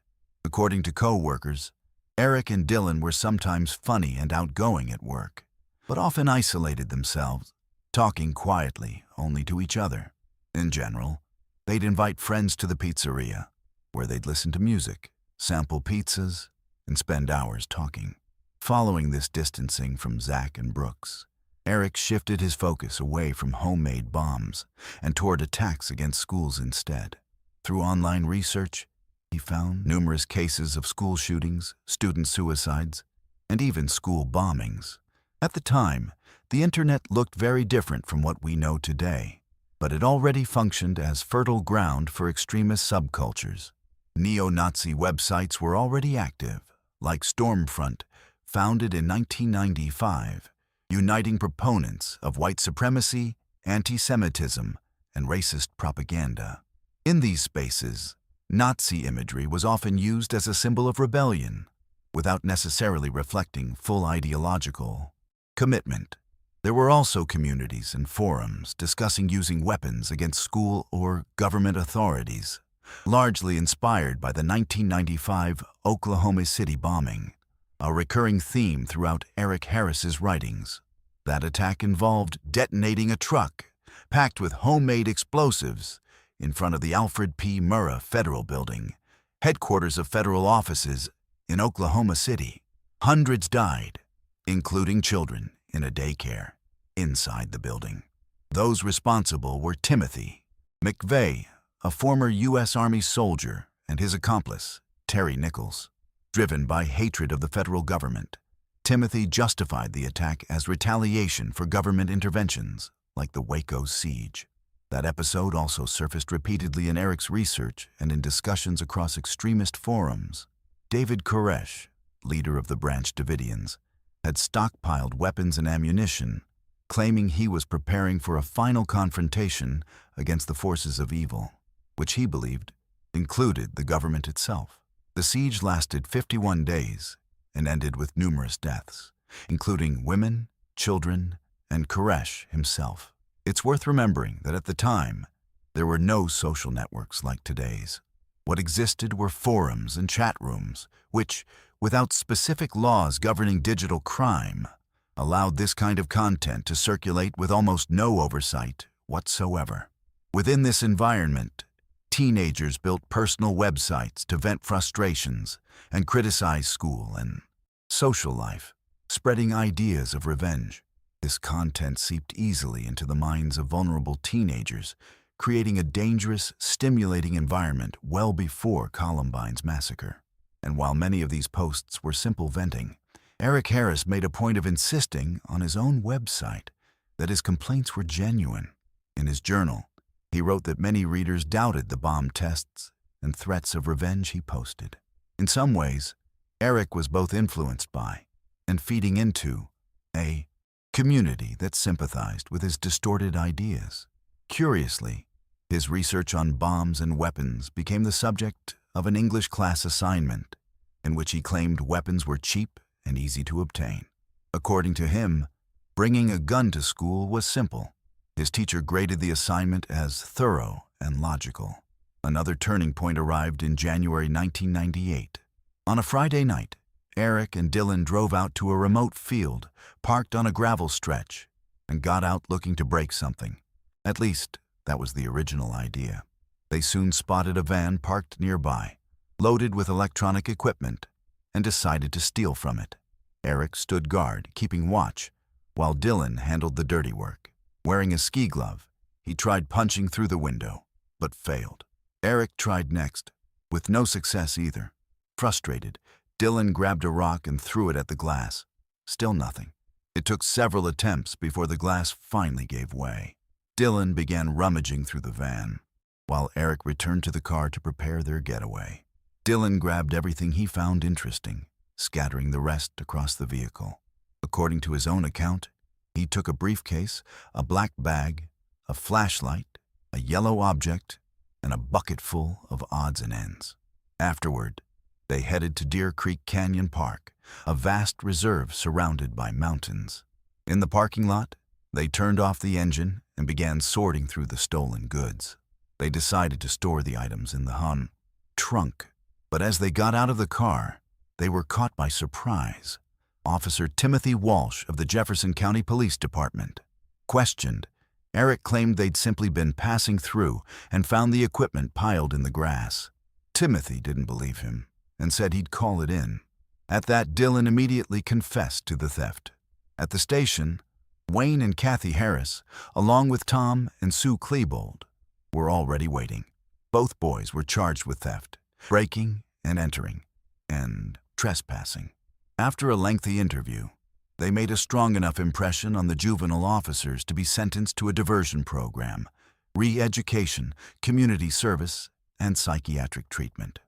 Speaker 1: According to co-workers, Eric and Dylan were sometimes funny and outgoing at work, but often isolated themselves, talking quietly only to each other. In general, they'd invite friends to the pizzeria, where they'd listen to music, sample pizzas, and spend hours talking. Following this distancing from Zach and Brooks, Eric shifted his focus away from homemade bombs and toward attacks against schools instead. Through online research, he found numerous cases of school shootings, student suicides, and even school bombings. At the time, the internet looked very different from what we know today, but it already functioned as fertile ground for extremist subcultures. Neo-Nazi websites were already active, like Stormfront, founded in 1995, uniting proponents of white supremacy, anti-Semitism, and racist propaganda. In these spaces, Nazi imagery was often used as a symbol of rebellion, without necessarily reflecting full ideological commitment. There were also communities and forums discussing using weapons against school or government authorities, largely inspired by the 1995 Oklahoma City bombing, a recurring theme throughout Eric Harris's writings. That attack involved detonating a truck packed with homemade explosives in front of the Alfred P. Murrah Federal Building, headquarters of federal offices in Oklahoma City. Hundreds died, including children in a daycare inside the building. Those responsible were Timothy McVeigh, a former U.S. Army soldier, and his accomplice, Terry Nichols. Driven by hatred of the federal government, Timothy justified the attack as retaliation for government interventions, like the Waco siege. That episode also surfaced repeatedly in Eric's research and in discussions across extremist forums. David Koresh, leader of the Branch Davidians, had stockpiled weapons and ammunition, claiming he was preparing for a final confrontation against the forces of evil, which he believed included the government itself. The siege lasted 51 days and ended with numerous deaths, including women, children, and Koresh himself. It's worth remembering that at the time, there were no social networks like today's. What existed were forums and chat rooms, which, without specific laws governing digital crime, allowed this kind of content to circulate with almost no oversight whatsoever. Within this environment, teenagers built personal websites to vent frustrations and criticize school and social life, spreading ideas of revenge. This content seeped easily into the minds of vulnerable teenagers, creating a dangerous, stimulating environment well before Columbine's massacre. And while many of these posts were simple venting, Eric Harris made a point of insisting on his own website that his complaints were genuine. In his journal, he wrote that many readers doubted the bomb tests and threats of revenge he posted. In some ways, Eric was both influenced by and feeding into a community that sympathized with his distorted ideas. Curiously, his research on bombs and weapons became the subject of an English class assignment, in which he claimed weapons were cheap and easy to obtain. According to him, bringing a gun to school was simple. His teacher graded the assignment as thorough and logical. Another turning point arrived in January 1998. On a Friday night, Eric and Dylan drove out to a remote field, parked on a gravel stretch, and got out looking to break something. At least, that was the original idea. They soon spotted a van parked nearby, loaded with electronic equipment, and decided to steal from it. Eric stood guard, keeping watch, while Dylan handled the dirty work. Wearing a ski glove, he tried punching through the window, but failed. Eric tried next, with no success either. Frustrated, Dylan grabbed a rock and threw it at the glass. Still nothing. It took several attempts before the glass finally gave way. Dylan began rummaging through the van, while Eric returned to the car to prepare their getaway. Dylan grabbed everything he found interesting, scattering the rest across the vehicle. According to his own account, he took a briefcase, a black bag, a flashlight, a yellow object, and a bucket full of odds and ends. Afterward, they headed to Deer Creek Canyon Park, a vast reserve surrounded by mountains. In the parking lot, they turned off the engine and began sorting through the stolen goods. They decided to store the items in the trunk, but as they got out of the car, they were caught by surprise. Officer Timothy Walsh of the Jefferson County Police Department. Questioned, Eric claimed they'd simply been passing through and found the equipment piled in the grass. Timothy didn't believe him and said he'd call it in. At that, Dylan immediately confessed to the theft. At the station, Wayne and Kathy Harris, along with Tom and Sue Klebold, were already waiting. Both boys were charged with theft, breaking and entering, and trespassing. After a lengthy interview, they made a strong enough impression on the juvenile officers to be sentenced to a diversion program, re-education, community service, and psychiatric treatment.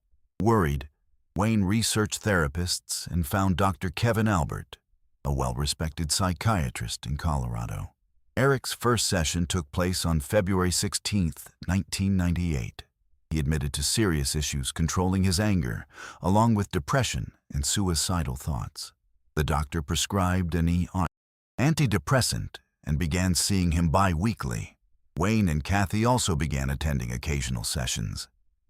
Speaker 1: Worried, Wayne researched therapists and found Dr. Kevin Albert, a well-respected psychiatrist in Colorado. Eric's first session took place on February 16, 1998. He admitted to serious issues controlling his anger, along with depression and suicidal thoughts. The doctor prescribed an antidepressant and began seeing him bi-weekly. Wayne and Kathy also began attending occasional sessions.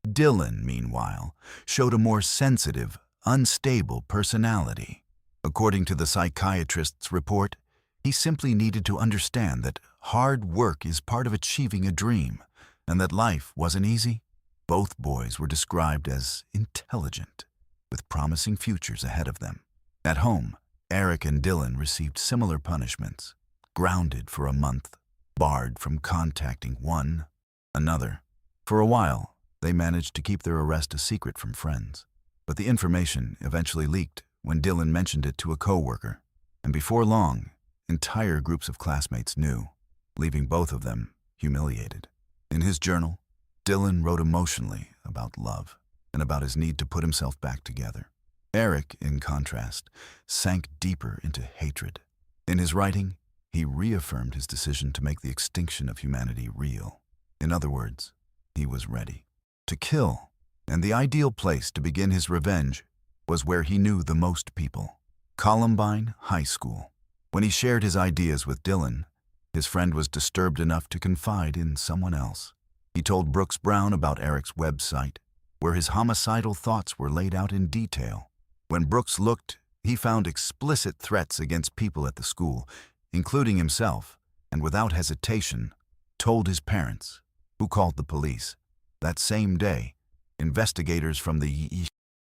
Speaker 1: Dylan, meanwhile, showed a more sensitive, unstable personality. According to the psychiatrist's report, he simply needed to understand that hard work is part of achieving a dream, and that life wasn't easy. Both boys were described as intelligent, with promising futures ahead of them. At home, Eric and Dylan received similar punishments: grounded for a month, barred from contacting one another. For a while, they managed to keep their arrest a secret from friends, but the information eventually leaked when Dylan mentioned it to a coworker, and before long, entire groups of classmates knew, leaving both of them humiliated. In his journal, Dylan wrote emotionally about love and about his need to put himself back together. Eric, in contrast, sank deeper into hatred. In his writing, he reaffirmed his decision to make the extinction of humanity real. In other words, he was ready to kill, and the ideal place to begin his revenge was where he knew the most people: Columbine High School. When he shared his ideas with Dylan, his friend was disturbed enough to confide in someone else. He told Brooks Brown about Eric's website, where his homicidal thoughts were laid out in detail. When Brooks looked, he found explicit threats against people at the school, including himself, and without hesitation, told his parents, who called the police. That same day, investigators from the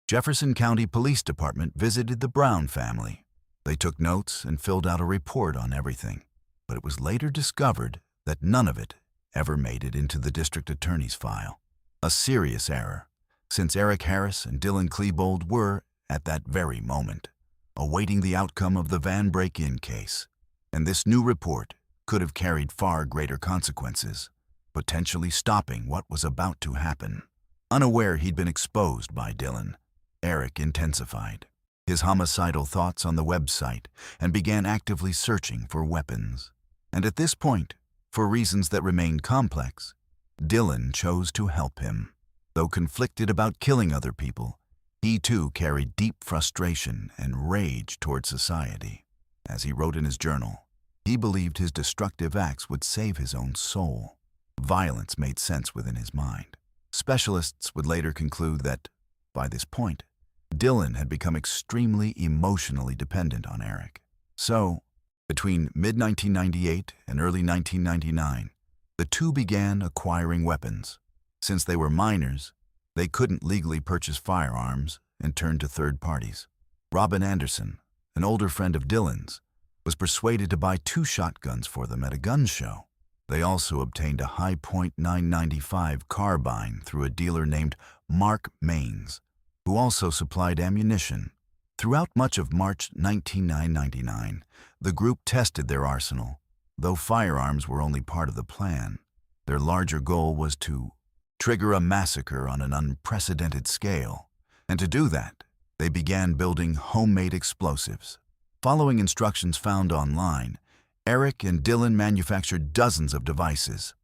Speaker 1: Jefferson County Police Department visited the Brown family. They took notes and filled out a report on everything, but it was later discovered that none of it ever made it into the district attorney's file. A serious error, since Eric Harris and Dylan Klebold were, at that very moment, awaiting the outcome of the van break-in case, and this new report could have carried far greater consequences, potentially stopping what was about to happen. Unaware he'd been exposed by Dylan, Eric intensified his homicidal thoughts on the website and began actively searching for weapons. And at this point, for reasons that remained complex, Dylan chose to help him. Though conflicted about killing other people, he too carried deep frustration and rage toward society. As he wrote in his journal, he believed his destructive acts would save his own soul. Violence made sense within his mind. Specialists would later conclude that, by this point, Dylan had become extremely emotionally dependent on Eric. So, between mid-1998 and early 1999, the two began acquiring weapons. Since they were minors, they couldn't legally purchase firearms and turned to third parties. Robin Anderson, an older friend of Dylan's, was persuaded to buy 2 shotguns for them at a gun show. They also obtained a high-point .995 carbine through a dealer named Mark Maines, who also supplied ammunition. Throughout much of March 1999, the group tested their arsenal, though firearms were only part of the plan. Their larger goal was to trigger a massacre on an unprecedented scale, and to do that, they began building homemade explosives. Following instructions found online, Eric and Dylan manufactured dozens of devices,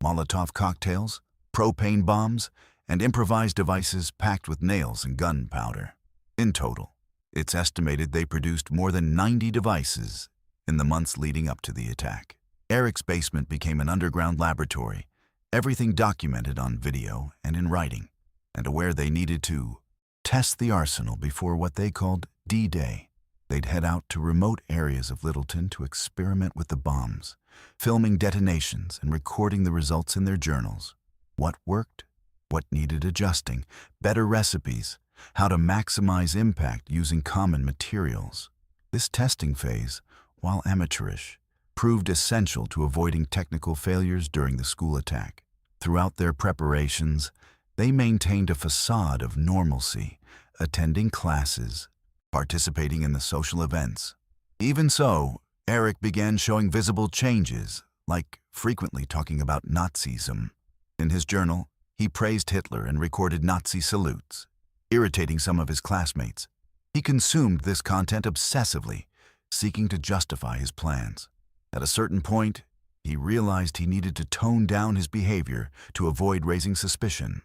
Speaker 1: Molotov cocktails, propane bombs, and improvised devices packed with nails and gunpowder. In total, it's estimated they produced more than 90 devices in the months leading up to the attack. Eric's basement became an underground laboratory, everything documented on video and in writing, and aware they needed to test the arsenal before what they called D-Day. They'd head out to remote areas of Littleton to experiment with the bombs, filming detonations and recording the results in their journals. What worked? What needed adjusting? Better recipes? How to maximize impact using common materials? This testing phase, while amateurish, proved essential to avoiding technical failures during the school attack. Throughout their preparations, they maintained a facade of normalcy, attending classes, participating in the social events. Even so, Eric began showing visible changes, like frequently talking about Nazism. In his journal, he praised Hitler and recorded Nazi salutes, irritating some of his classmates. He consumed this content obsessively, seeking to justify his plans. At a certain point, he realized he needed to tone down his behavior to avoid raising suspicion.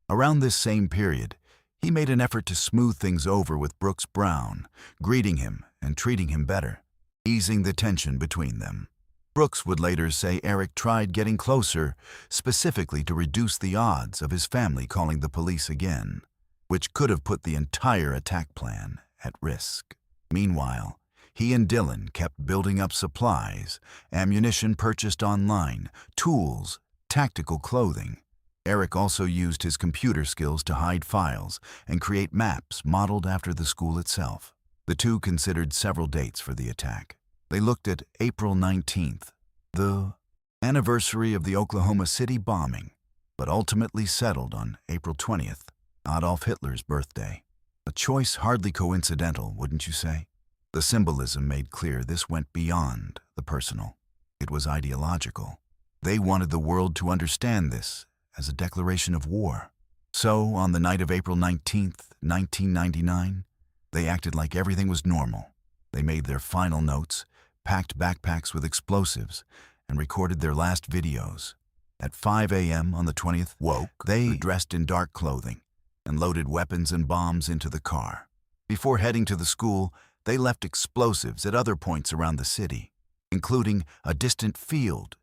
Speaker 1: Around this same period, he made an effort to smooth things over with Brooks Brown, greeting him and treating him better, easing the tension between them. Brooks would later say Eric tried getting closer, specifically to reduce the odds of his family calling the police again, which could have put the entire attack plan at risk. Meanwhile, he and Dylan kept building up supplies, ammunition purchased online, tools, tactical clothing. Eric also used his computer skills to hide files and create maps modeled after the school itself. The two considered several dates for the attack. They looked at April 19th, the anniversary of the Oklahoma City bombing, but ultimately settled on April 20th, Adolf Hitler's birthday. A choice hardly coincidental, wouldn't you say? The symbolism made clear this went beyond the personal. It was ideological. They wanted the world to understand this as a declaration of war. So, on the night of April 19th, 1999, they acted like everything was normal. They made their final notes, packed backpacks with explosives, and recorded their last videos. At 5 a.m. on the 20th, they dressed in dark clothing and loaded weapons and bombs into the car. Before heading to the school, they left explosives at other points around the city, including a distant field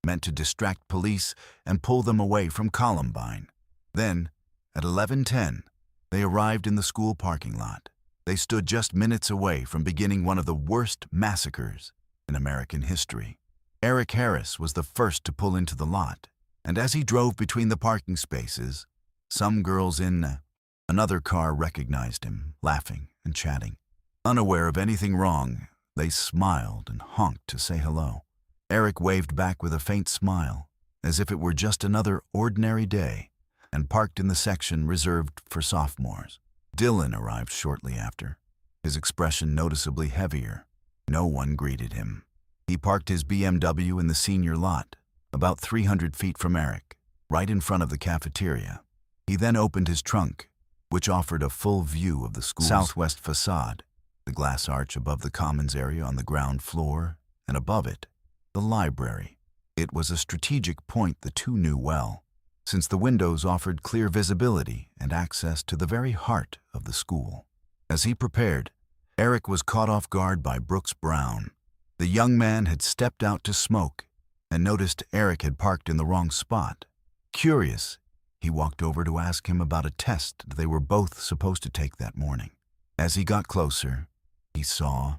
Speaker 1: meant to distract police and pull them away from Columbine. Then, at 11:10, they arrived in the school parking lot. They stood just minutes away from beginning one of the worst massacres in American history. Eric Harris was the first to pull into the lot, and as he drove between the parking spaces, some girls in another car recognized him, laughing and chatting. Unaware of anything wrong, they smiled and honked to say hello. Eric waved back with a faint smile, as if it were just another ordinary day, and parked in the section reserved for sophomores. Dylan arrived shortly after, his expression noticeably heavier. No one greeted him. He parked his BMW in the senior lot, about 300 feet from Eric, right in front of the cafeteria. He then opened his trunk, which offered a full view of the school's southwest facade, the glass arch above the commons area on the ground floor, and above it, the library. It was a strategic point the two knew well, since the windows offered clear visibility and access to the very heart of the school. As he prepared, Eric was caught off guard by Brooks Brown. The young man had stepped out to smoke and noticed Eric had parked in the wrong spot. Curious, he walked over to ask him about a test they were both supposed to take that morning. As he got closer, he saw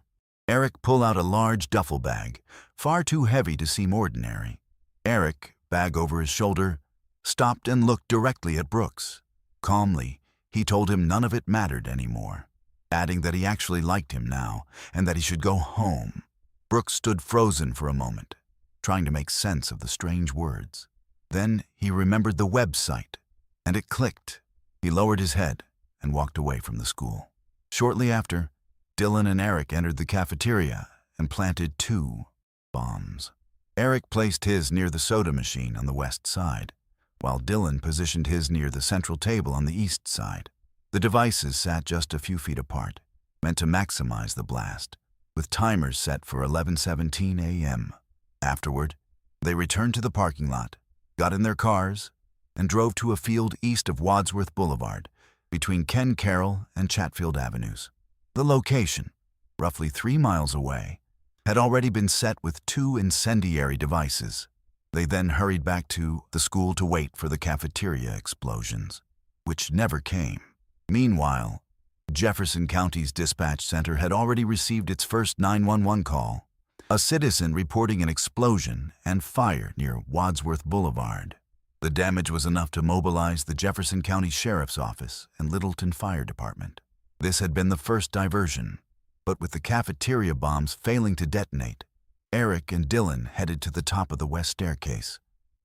Speaker 1: Eric pull out a large duffel bag, far too heavy to seem ordinary. Eric, bag over his shoulder, stopped and looked directly at Brooks. Calmly, he told him none of it mattered anymore, adding that he actually liked him now and that he should go home. Brooks stood frozen for a moment, trying to make sense of the strange words. Then he remembered the website, and it clicked. He lowered his head and walked away from the school. Shortly after, Dylan and Eric entered the cafeteria and planted 2 bombs. Eric placed his near the soda machine on the west side, while Dylan positioned his near the central table on the east side. The devices sat just a few feet apart, meant to maximize the blast, with timers set for 11:17 a.m. Afterward, they returned to the parking lot got in their cars, and drove to a field east of Wadsworth Boulevard, between Ken Carroll and Chatfield Avenues. The location, roughly 3 miles away, had already been set with 2 incendiary devices. They then hurried back to the school to wait for the cafeteria explosions, which never came. Meanwhile, Jefferson County's dispatch center had already received its first 911 call, a citizen reporting an explosion and fire near Wadsworth Boulevard. The damage was enough to mobilize the Jefferson County Sheriff's Office and Littleton Fire Department. This had been the first diversion, but with the cafeteria bombs failing to detonate, Eric and Dylan headed to the top of the west staircase,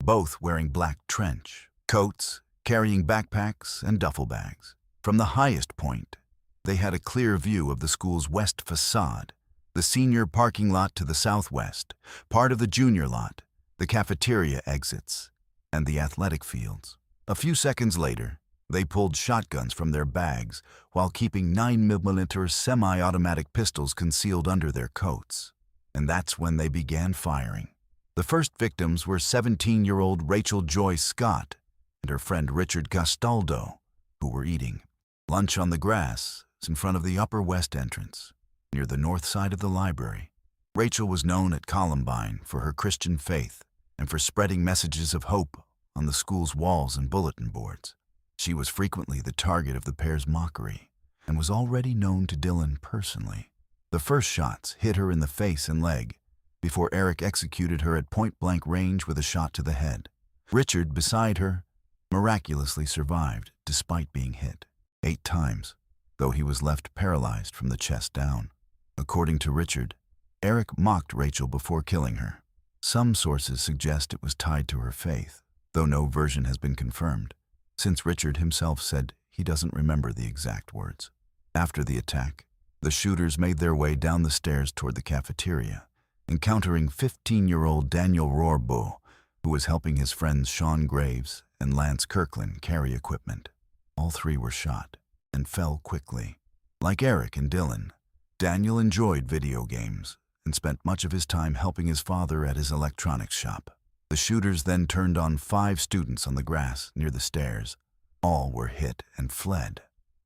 Speaker 1: both wearing black trench coats, carrying backpacks and duffel bags. From the highest point, they had a clear view of the school's west facade, the senior parking lot to the southwest, part of the junior lot, the cafeteria exits, and the athletic fields. A few seconds later, they pulled shotguns from their bags while keeping 9mm semi-automatic pistols concealed under their coats. And that's when they began firing. The first victims were 17-year-old Rachel Joy Scott and her friend Richard Castaldo, who were eating lunch on the grass in front of the Upper West entrance, near the north side of the library. Rachel was known at Columbine for her Christian faith and for spreading messages of hope on the school's walls and bulletin boards. She was frequently the target of the pair's mockery and was already known to Dylan personally. The first shots hit her in the face and leg before Eric executed her at point-blank range with a shot to the head. Richard, beside her, miraculously survived despite being hit 8 times, though he was left paralyzed from the chest down. According to Richard, Eric mocked Rachel before killing her. Some sources suggest it was tied to her faith, though no version has been confirmed, since Richard himself said he doesn't remember the exact words. After the attack, the shooters made their way down the stairs toward the cafeteria, encountering 15-year-old Daniel Rohrbo, who was helping his friends Sean Graves and Lance Kirkland carry equipment. All 3 were shot and fell quickly. Like Eric and Dylan, Daniel enjoyed video games and spent much of his time helping his father at his electronics shop. The shooters then turned on 5 students on the grass near the stairs. All were hit and fled.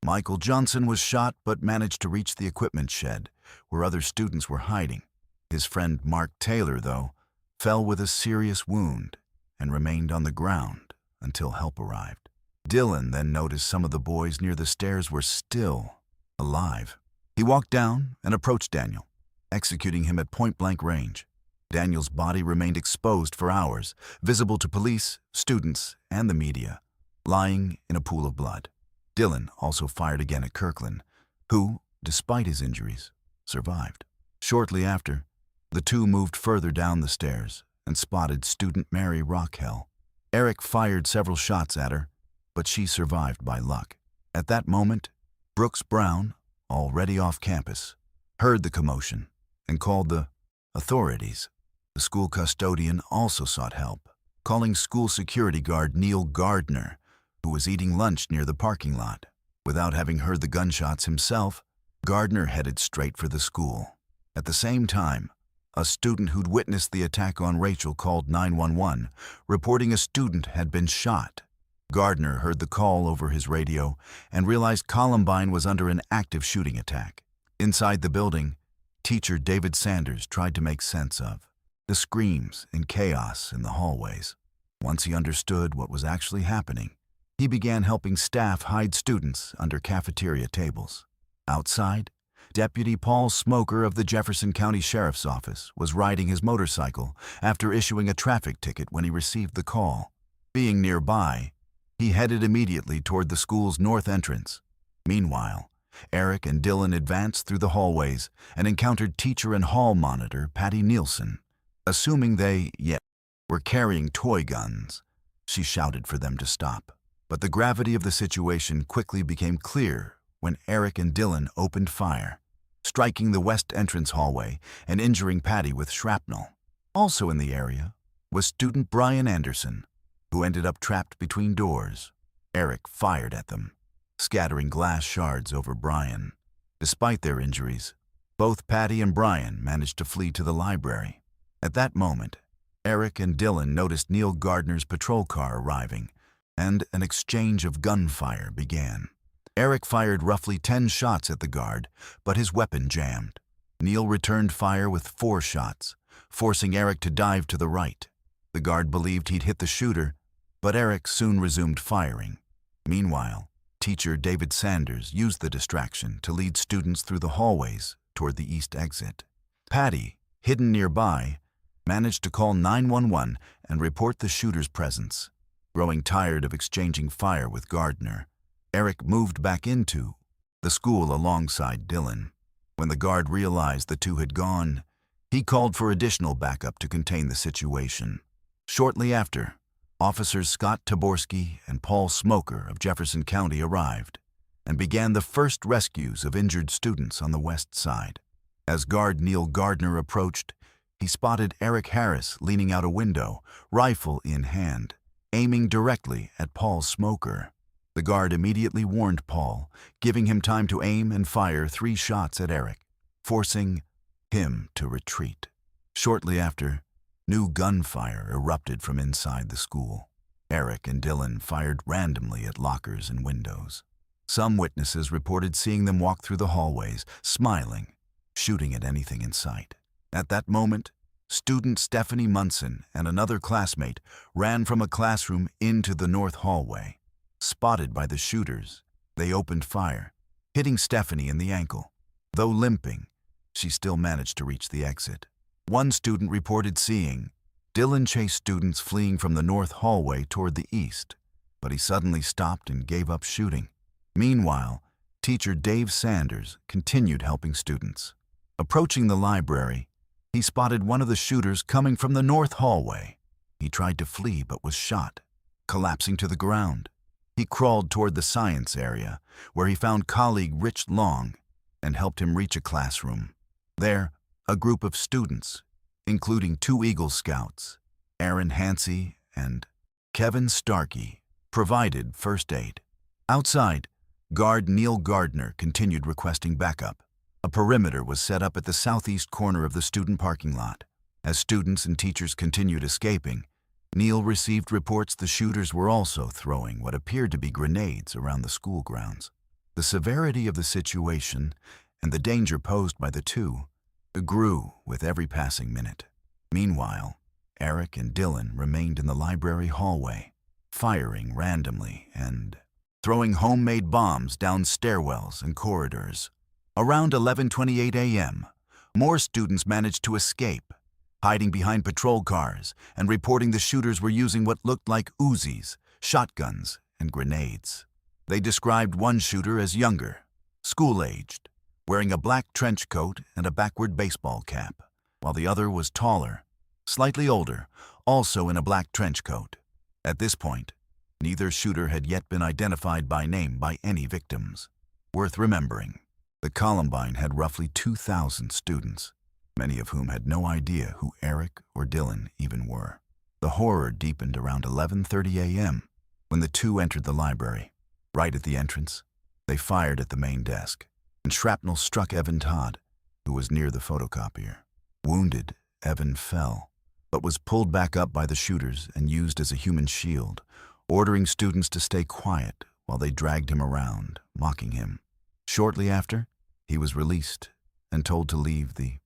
Speaker 1: Michael Johnson was shot but managed to reach the equipment shed, where other students were hiding. His friend Mark Taylor, though, fell with a serious wound and remained on the ground until help arrived. Dylan then noticed some of the boys near the stairs were still alive. He walked down and approached Daniel, executing him at point-blank range. Daniel's body remained exposed for hours, visible to police, students, and the media, lying in a pool of blood. Dylan also fired again at Kirkland, who, despite his injuries, survived. Shortly after, the 2 moved further down the stairs and spotted student Mary Rockhell. Eric fired several shots at her, but she survived by luck. At that moment, Brooks Brown, already off campus, heard the commotion and called the authorities. The school custodian also sought help, calling school security guard Neil Gardner, who was eating lunch near the parking lot. Without having heard the gunshots himself, Gardner headed straight for the school. At the same time, a student who'd witnessed the attack on Rachel called 911, reporting a student had been shot. Gardner heard the call over his radio and realized Columbine was under an active shooting attack. Inside the building, teacher David Sanders tried to make sense of the screams and chaos in the hallways. Once he understood what was actually happening, he began helping staff hide students under cafeteria tables. Outside, Deputy Paul Smoker of the Jefferson County Sheriff's Office was riding his motorcycle after issuing a traffic ticket when he received the call. Being nearby, he headed immediately toward the school's north entrance. Meanwhile, Eric and Dylan advanced through the hallways and encountered teacher and hall monitor Patty Nielsen. Assuming they, were carrying toy guns, she shouted for them to stop. But the gravity of the situation quickly became clear when Eric and Dylan opened fire, striking the west entrance hallway and injuring Patty with shrapnel. Also in the area was student Brian Anderson, who ended up trapped between doors. Eric fired at them, scattering glass shards over Brian. Despite their injuries, both Patty and Brian managed to flee to the library. At that moment, Eric and Dylan noticed Neil Gardner's patrol car arriving, and an exchange of gunfire began. Eric fired roughly 10 shots at the guard, but his weapon jammed. Neil returned fire with 4 shots, forcing Eric to dive to the right. The guard believed he'd hit the shooter, but Eric soon resumed firing. Meanwhile, teacher David Sanders used the distraction to lead students through the hallways toward the east exit. Patty, hidden nearby, managed to call 911 and report the shooter's presence. Growing tired of exchanging fire with Gardner, Eric moved back into the school alongside Dylan. When the guard realized the two had gone, he called for additional backup to contain the situation. Shortly after, Officers Scott Taborski and Paul Smoker of Jefferson County arrived and began the first rescues of injured students on the west side. As guard Neil Gardner approached, he spotted Eric Harris leaning out a window, rifle in hand, aiming directly at Paul Smoker. The guard immediately warned Paul, giving him time to aim and fire 3 shots at Eric, forcing him to retreat. Shortly after, new gunfire erupted from inside the school. Eric and Dylan fired randomly at lockers and windows. Some witnesses reported seeing them walk through the hallways, smiling, shooting at anything in sight. At that moment, student Stephanie Munson and another classmate ran from a classroom into the north hallway. Spotted by the shooters, they opened fire, hitting Stephanie in the ankle. Though limping, she still managed to reach the exit. One student reported seeing Dylan chase students fleeing from the north hallway toward the east, but he suddenly stopped and gave up shooting. Meanwhile, teacher Dave Sanders continued helping students. Approaching the library, he spotted one of the shooters coming from the north hallway. He tried to flee but was shot, collapsing to the ground. He crawled toward the science area, where he found colleague Rich Long and helped him reach a classroom. There, a group of students, including 2 Eagle Scouts, Aaron Hansey and Kevin Starkey, provided first aid. Outside, guard Neil Gardner continued requesting backup. A perimeter was set up at the southeast corner of the student parking lot. As students and teachers continued escaping, Neil received reports the shooters were also throwing what appeared to be grenades around the school grounds. The severity of the situation and the danger posed by the two grew with every passing minute. Meanwhile, Eric and Dylan remained in the library hallway, firing randomly and throwing homemade bombs down stairwells and corridors. Around 11:28 a.m., more students managed to escape, hiding behind patrol cars and reporting the shooters were using what looked like Uzis, shotguns, and grenades. They described one shooter as younger, school-aged, wearing a black trench coat and a backward baseball cap, while the other was taller, slightly older, also in a black trench coat. At this point, neither shooter had yet been identified by name by any victims. Worth remembering, the Columbine had roughly 2,000 students, many of whom had no idea who Eric or Dylan even were. The horror deepened around 11:30 a.m. when the two entered the library. Right at the entrance, they fired at the main desk, and shrapnel struck Evan Todd, who was near the photocopier. Wounded, Evan fell, but was pulled back up by the shooters and used as a human shield, ordering students to stay quiet while they dragged him around, mocking him. Shortly after, he was released and told to leave the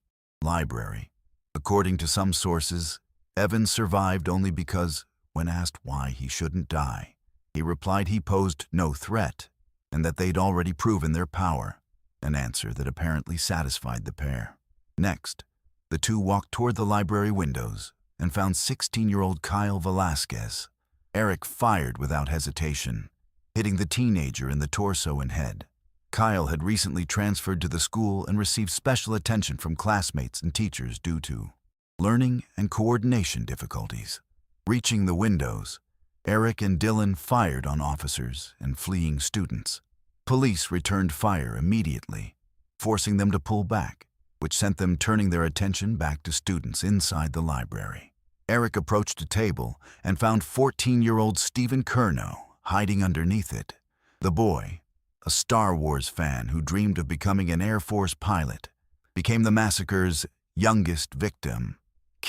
Speaker 1: library. According to some sources, Evan survived only because, when asked why he shouldn't die, he replied he posed no threat and that they'd already proven their power, an answer that apparently satisfied the pair. Next, the two walked toward the library windows and found 16-year-old Kyle Velasquez. Eric fired without hesitation, hitting the teenager in the torso and head. Kyle had recently transferred to the school and received special attention from classmates and teachers due to learning and coordination difficulties. Reaching the windows, Eric and Dylan fired on officers and fleeing students. Police returned fire immediately, forcing them to pull back, which sent them turning their attention back to students inside the library. Eric approached a table and found 14-year-old Stephen Curnow hiding underneath it. The boy, a Star Wars fan who dreamed of becoming an Air Force pilot, became the massacre's youngest victim.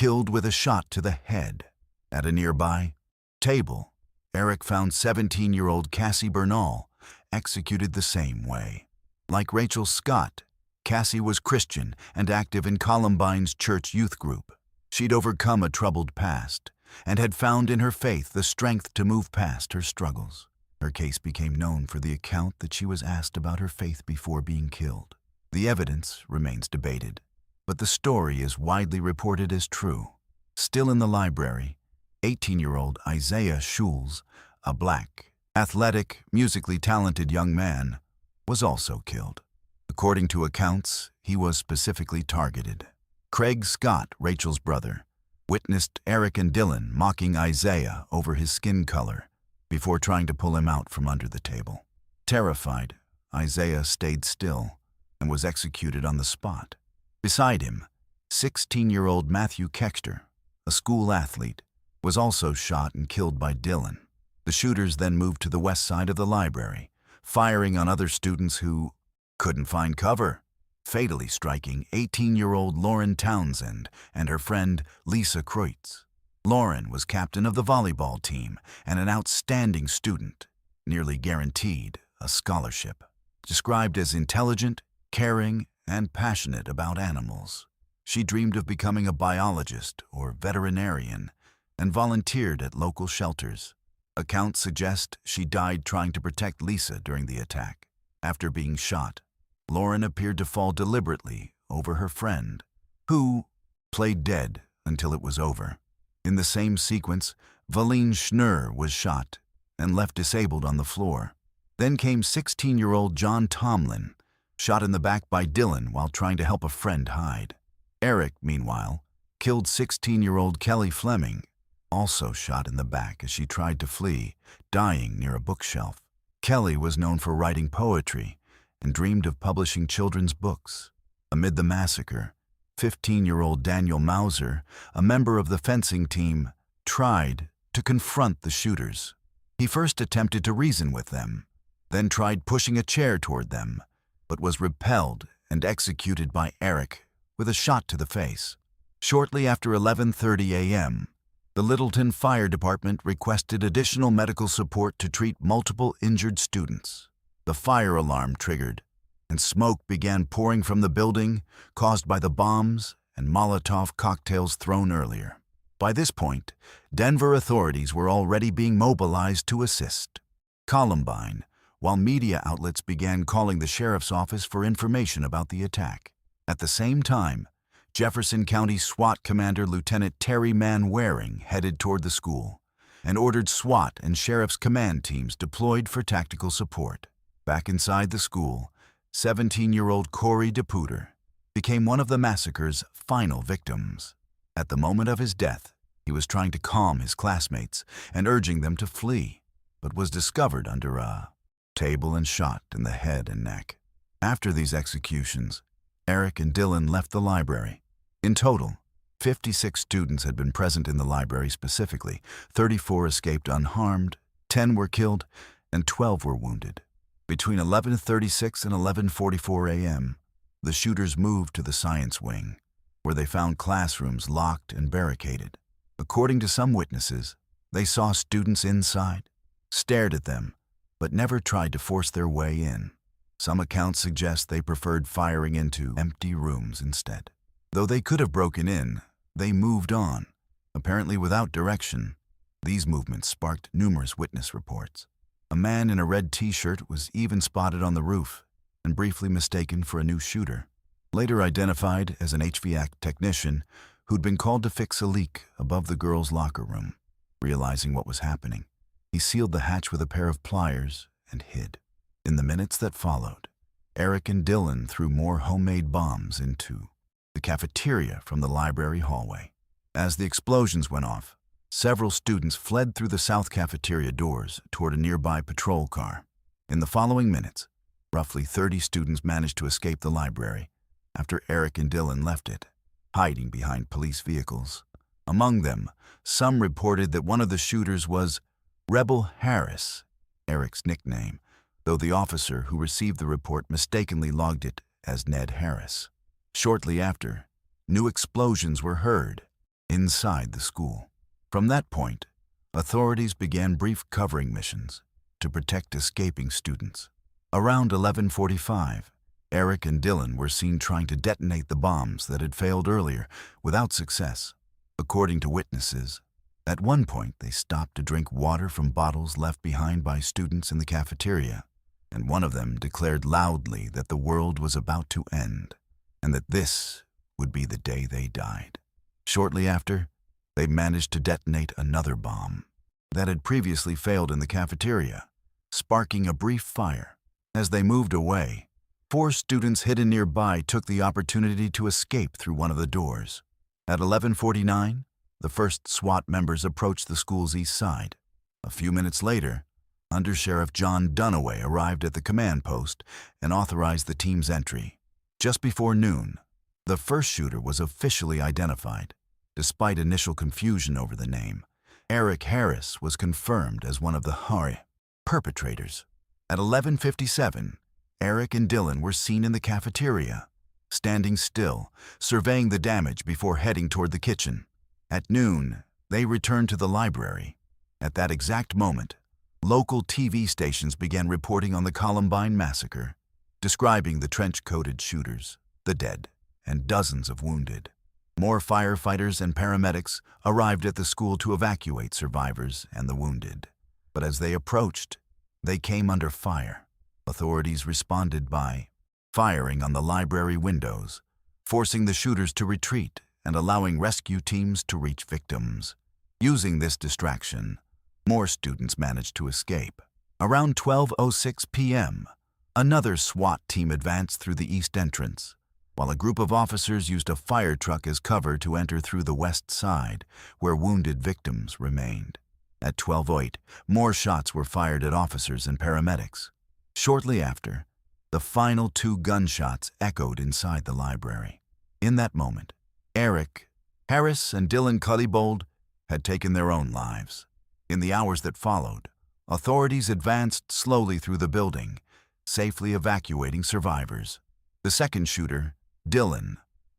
Speaker 1: killed with a shot to the head. At a nearby table, Eric found 17-year-old Cassie Bernal, executed the same way. Like Rachel Scott, Cassie was Christian and active in Columbine's church youth group. She'd overcome a troubled past and had found in her faith the strength to move past her struggles. Her case became known for the account that she was asked about her faith before being killed. The evidence remains debated, but the story is widely reported as true. Still in the library, 18-year-old Isaiah Schulz, a black, athletic, musically talented young man, was also killed. According to accounts, he was specifically targeted. Craig Scott, Rachel's brother, witnessed Eric and Dylan mocking Isaiah over his skin color before trying to pull him out from under the table. Terrified, Isaiah stayed still and was executed on the spot. Beside him, 16-year-old Matthew Kexter, a school athlete, was also shot and killed by Dylan. The shooters then moved to the west side of the library, firing on other students who couldn't find cover, fatally striking 18-year-old Lauren Townsend and her friend Lisa Kreutz. Lauren was captain of the volleyball team and an outstanding student, nearly guaranteed a scholarship. Described as intelligent, caring, and passionate about animals, she dreamed of becoming a biologist or veterinarian and volunteered at local shelters. Accounts suggest she died trying to protect Lisa during the attack. After being shot, Lauren appeared to fall deliberately over her friend, who played dead until it was over. In the same sequence, Valine Schnurr was shot and left disabled on the floor. Then came 16-year-old John Tomlin, shot in the back by Dylan while trying to help a friend hide. Eric, meanwhile, killed 16-year-old Kelly Fleming, also shot in the back as she tried to flee, dying near a bookshelf. Kelly was known for writing poetry and dreamed of publishing children's books. Amid the massacre, 15-year-old Daniel Mauser, a member of the fencing team, tried to confront the shooters. He first attempted to reason with them, then tried pushing a chair toward them, but was repelled and executed by Eric with a shot to the face. Shortly after 11:30 a.m., the Littleton Fire Department requested additional medical support to treat multiple injured students. The fire alarm triggered, and smoke began pouring from the building, caused by the bombs and Molotov cocktails thrown earlier. By this point, Denver authorities were already being mobilized to assist. Columbine, while media outlets began calling the sheriff's office for information about the attack. At the same time, Jefferson County SWAT Commander Lieutenant Terry Manwaring headed toward the school and ordered SWAT and sheriff's command teams deployed for tactical support. Back inside the school, 17-year-old Corey DePuter became one of the massacre's final victims. At the moment of his death, he was trying to calm his classmates and urging them to flee, but was discovered under a table and shot in the head and neck. After these executions, Eric and Dylan left the library. In total, 56 students had been present in the library specifically. 34 escaped unharmed, 10 were killed, and 12 were wounded. Between 11:36 and 11:44 a.m., the shooters moved to the science wing, where they found classrooms locked and barricaded. According to some witnesses, they saw students inside, stared at them, but never tried to force their way in. Some accounts suggest they preferred firing into empty rooms instead. Though they could have broken in, they moved on, apparently without direction. These movements sparked numerous witness reports. A man in a red t-shirt was even spotted on the roof and briefly mistaken for a new shooter. Later identified as an HVAC technician who'd been called to fix a leak above the girls' locker room. Realizing what was happening, he sealed the hatch with a pair of pliers and hid. In the minutes that followed, Eric and Dylan threw more homemade bombs into the cafeteria from the library hallway. As the explosions went off, several students fled through the south cafeteria doors toward a nearby patrol car. In the following minutes, roughly 30 students managed to escape the library after Eric and Dylan left it, hiding behind police vehicles. Among them, some reported that one of the shooters was Rebel Harris, Eric's nickname, though the officer who received the report mistakenly logged it as Ned Harris. Shortly after, new explosions were heard, inside the school. From that point, authorities began brief covering missions to protect escaping students. Around 11:45, Eric and Dylan were seen trying to detonate the bombs that had failed earlier without success. According to witnesses, at one point they stopped to drink water from bottles left behind by students in the cafeteria, and one of them declared loudly that the world was about to end and that this would be the day they died. Shortly after, they managed to detonate another bomb that had previously failed in the cafeteria, sparking a brief fire. As they moved away, 4 students hidden nearby took the opportunity to escape through one of the doors. At 11:49, the first SWAT members approached the school's east side. A few minutes later, Under-Sheriff John Dunaway arrived at the command post and authorized the team's entry. Just before noon, the first shooter was officially identified. Despite initial confusion over the name, Eric Harris was confirmed as one of the perpetrators. At 11:57, Eric and Dylan were seen in the cafeteria, standing still, surveying the damage before heading toward the kitchen. At noon, they returned to the library. At that exact moment, local TV stations began reporting on the Columbine massacre, describing the trench-coated shooters, the dead, and dozens of wounded. More firefighters and paramedics arrived at the school to evacuate survivors and the wounded. But as they approached, they came under fire. Authorities responded by firing on the library windows, forcing the shooters to retreat and allowing rescue teams to reach victims. Using this distraction, more students managed to escape. Around 12:06 p.m., another SWAT team advanced through the east entrance, while a group of officers used a fire truck as cover to enter through the west side, where wounded victims remained. At 12:08, more shots were fired at officers and paramedics. Shortly after, the final 2 gunshots echoed inside the library. In that moment, Eric Harris and Dylan Cullybold had taken their own lives. In the hours that followed, authorities advanced slowly through the building, safely evacuating survivors. The second shooter, Dylan,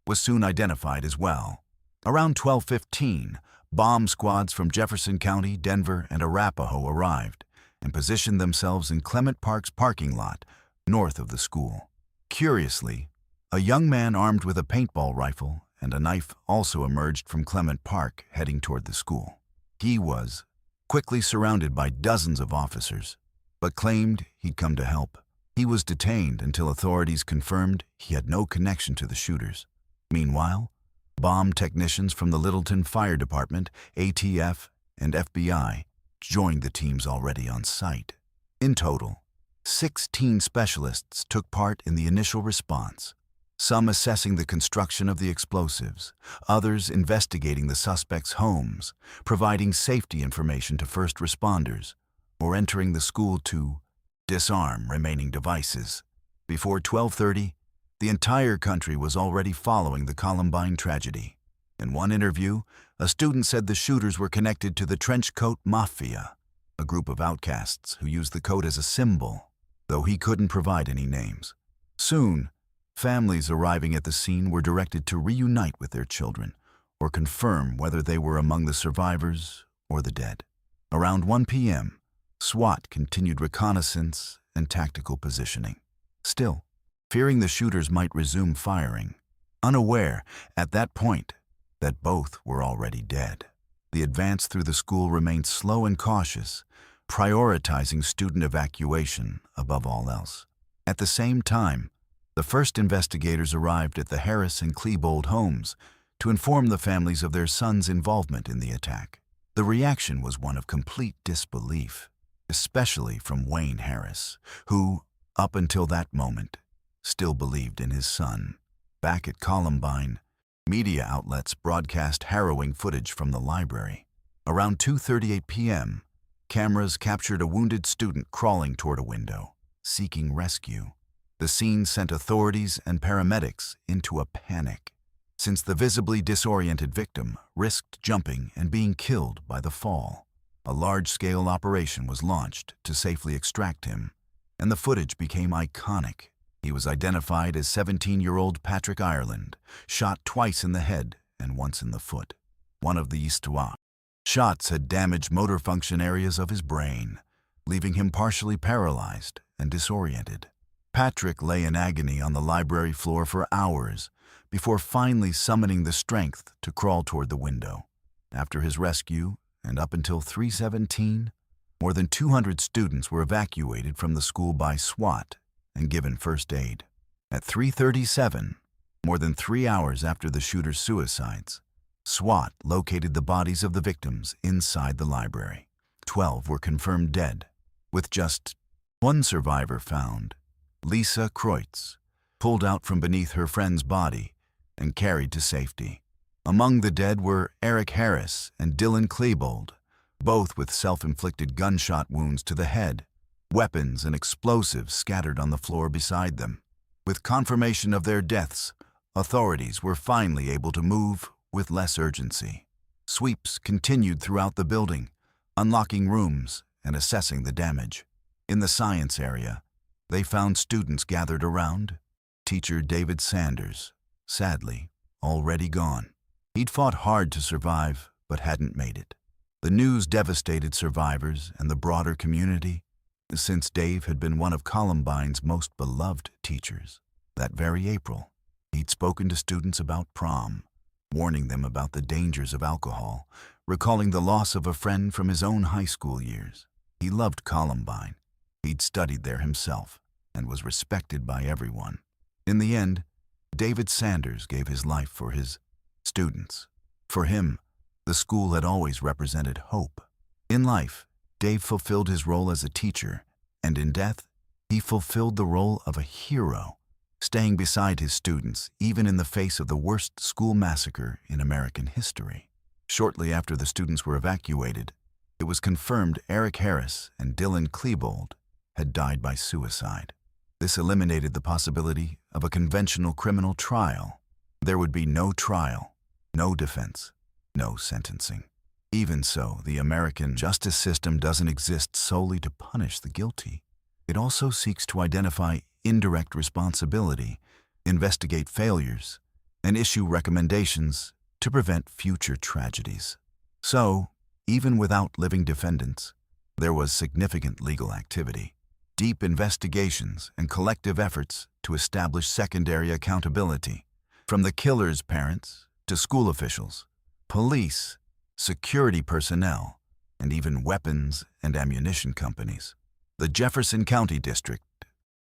Speaker 1: was soon identified as well. Around 12:15, bomb squads from Jefferson County, Denver, and Arapahoe arrived and positioned themselves in Clement Park's parking lot north of the school. Curiously, a young man armed with a paintball rifle and a knife also emerged from Clement Park heading toward the school. He was quickly surrounded by dozens of officers, but claimed he'd come to help. He was detained until authorities confirmed he had no connection to the shooters. Meanwhile, bomb technicians from the Littleton Fire Department, ATF, and FBI joined the teams already on site. In total, 16 specialists took part in the initial response, some assessing the construction of the explosives, others investigating the suspects' homes, providing safety information to first responders, or entering the school to disarm remaining devices. Before 12:30, the entire country was already following the Columbine tragedy. In one interview, a student said the shooters were connected to the Trenchcoat Mafia, a group of outcasts who used the coat as a symbol, though he couldn't provide any names. Soon, families arriving at the scene were directed to reunite with their children or confirm whether they were among the survivors or the dead. Around 1 p.m., SWAT continued reconnaissance and tactical positioning. Still, fearing the shooters might resume firing, unaware at that point that both were already dead. The advance through the school remained slow and cautious, prioritizing student evacuation above all else. At the same time, the first investigators arrived at the Harris and Klebold homes to inform the families of their son's involvement in the attack. The reaction was one of complete disbelief, especially from Wayne Harris, who, up until that moment, still believed in his son. Back at Columbine, media outlets broadcast harrowing footage from the library. Around 2:38 p.m., cameras captured a wounded student crawling toward a window, seeking rescue. The scene sent authorities and paramedics into a panic, since the visibly disoriented victim risked jumping and being killed by the fall. A large-scale operation was launched to safely extract him, and the footage became iconic. He was identified as 17-year-old Patrick Ireland, shot twice in the head and once in the foot. one of the histoire. Shots had damaged motor function areas of his brain, leaving him partially paralyzed and disoriented. Patrick lay in agony on the library floor for hours before finally summoning the strength to crawl toward the window. After his rescue, and up until 3:17, more than 200 students were evacuated from the school by SWAT and given first aid. At 3:37, more than 3 hours after the shooter's suicides, SWAT located the bodies of the victims inside the library. 12 were confirmed dead, with just one survivor found, Lisa Kreutz, pulled out from beneath her friend's body and carried to safety. Among the dead were Eric Harris and Dylan Klebold, both with self-inflicted gunshot wounds to the head, weapons and explosives scattered on the floor beside them. With confirmation of their deaths, authorities were finally able to move with less urgency. Sweeps continued throughout the building, unlocking rooms and assessing the damage. In the science area, they found students gathered around teacher David Sanders, sadly, already gone. He'd fought hard to survive, but hadn't made it. The news devastated survivors and the broader community, since Dave had been one of Columbine's most beloved teachers. That very April, he'd spoken to students about prom, warning them about the dangers of alcohol, recalling the loss of a friend from his own high school years. He loved Columbine. He'd studied there himself and was respected by everyone. In the end, David Sanders gave his life for his students. For him, the school had always represented hope. In life, Dave fulfilled his role as a teacher, and in death, he fulfilled the role of a hero, staying beside his students even in the face of the worst school massacre in American history. Shortly after the students were evacuated, it was confirmed Eric Harris and Dylan Klebold had died by suicide. This eliminated the possibility of a conventional criminal trial. There would be no trial, no defense, no sentencing. Even so, the American justice system doesn't exist solely to punish the guilty. It also seeks to identify indirect responsibility, investigate failures, and issue recommendations to prevent future tragedies. So, even without living defendants, there was significant legal activity, deep investigations, and collective efforts to establish secondary accountability, from the killer's parents to school officials, police, security personnel, and even weapons and ammunition companies. The Jefferson County District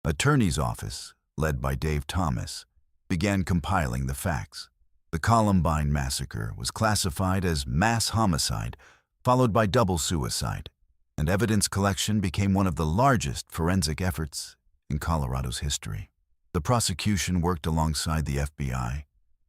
Speaker 1: Attorney's Office, led by Dave Thomas, began compiling the facts. The Columbine massacre was classified as mass homicide, followed by double suicide, and evidence collection became one of the largest forensic efforts in Colorado's history. The prosecution worked alongside the FBI,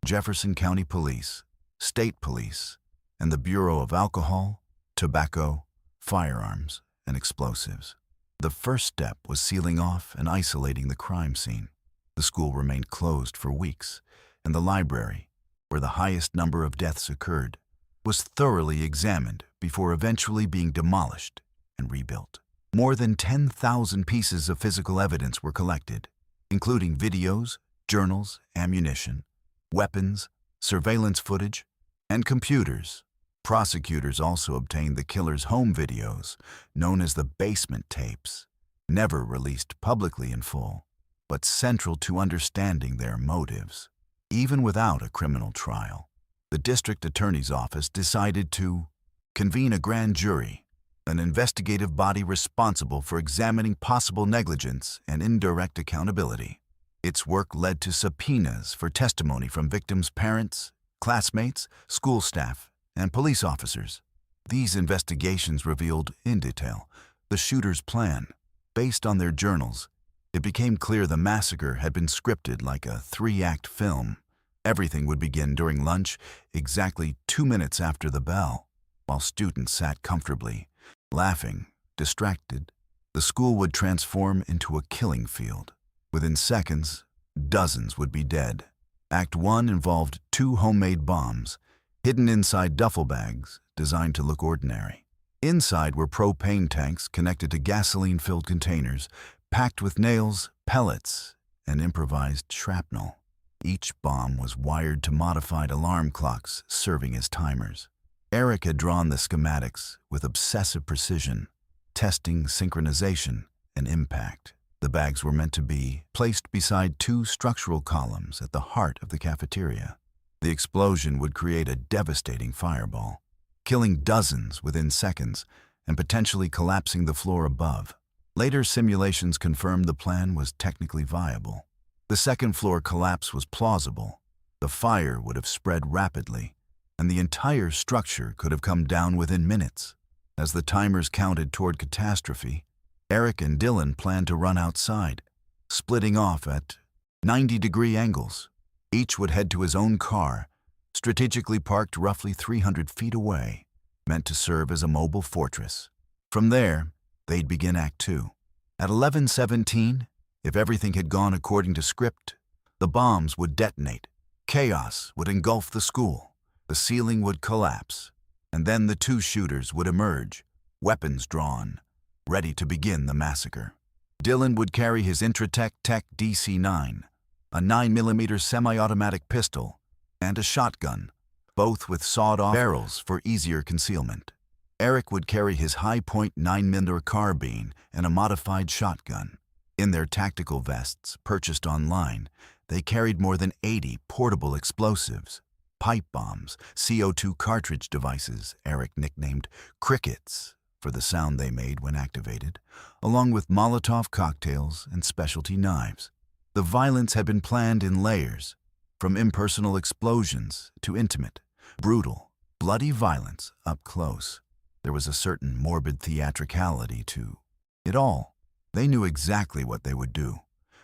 Speaker 1: Jefferson County Police, State Police, and the Bureau of Alcohol, Tobacco, Firearms, and Explosives. The first step was sealing off and isolating the crime scene. The school remained closed for weeks, and the library, where the highest number of deaths occurred, was thoroughly examined before eventually being demolished and rebuilt. More than 10,000 pieces of physical evidence were collected, including videos, journals, ammunition, weapons, surveillance footage, and computers. Prosecutors also obtained the killer's home videos, known as the basement tapes, never released publicly in full, but central to understanding their motives. Even without a criminal trial, the district attorney's office decided to convene a grand jury, an investigative body responsible for examining possible negligence and indirect accountability. Its work led to subpoenas for testimony from victims' parents, classmates, school staff, and police officers. These investigations revealed, in detail, the shooter's plan. Based on their journals, it became clear the massacre had been scripted like a 3-act film. Everything would begin during lunch, exactly 2 minutes after the bell. While students sat comfortably, laughing, distracted, the school would transform into a killing field. Within seconds, dozens would be dead. Act 1 involved 2 homemade bombs, hidden inside duffel bags designed to look ordinary. Inside were propane tanks connected to gasoline-filled containers, packed with nails, pellets, and improvised shrapnel. Each bomb was wired to modified alarm clocks serving as timers. Eric had drawn the schematics with obsessive precision, testing synchronization and impact. The bags were meant to be placed beside two structural columns at the heart of the cafeteria. The explosion would create a devastating fireball, killing dozens within seconds and potentially collapsing the floor above. Later simulations confirmed the plan was technically viable. The second-floor collapse was plausible. The fire would have spread rapidly, and the entire structure could have come down within minutes. As the timers counted toward catastrophe, Eric and Dylan planned to run outside, splitting off at 90-degree angles. Each would head to his own car, strategically parked roughly 300 feet away, meant to serve as a mobile fortress. From there, they'd begin Act 2. At 11:17, if everything had gone according to script, the bombs would detonate. Chaos would engulf the school. The ceiling would collapse, and then the two shooters would emerge, weapons drawn, ready to begin the massacre. Dylan would carry his Intratec Tech DC-9, a 9mm semi-automatic pistol, and a shotgun, both with sawed-off barrels for easier concealment. Eric would carry his high-point 9mm carbine and a modified shotgun. In their tactical vests, purchased online, they carried more than 80 portable explosives, pipe bombs, CO2 cartridge devices Eric nicknamed crickets for the sound they made when activated, along with Molotov cocktails and specialty knives. The violence had been planned in layers, from impersonal explosions to intimate, brutal, bloody violence up close. There was a certain morbid theatricality to it all. They knew exactly what they would do,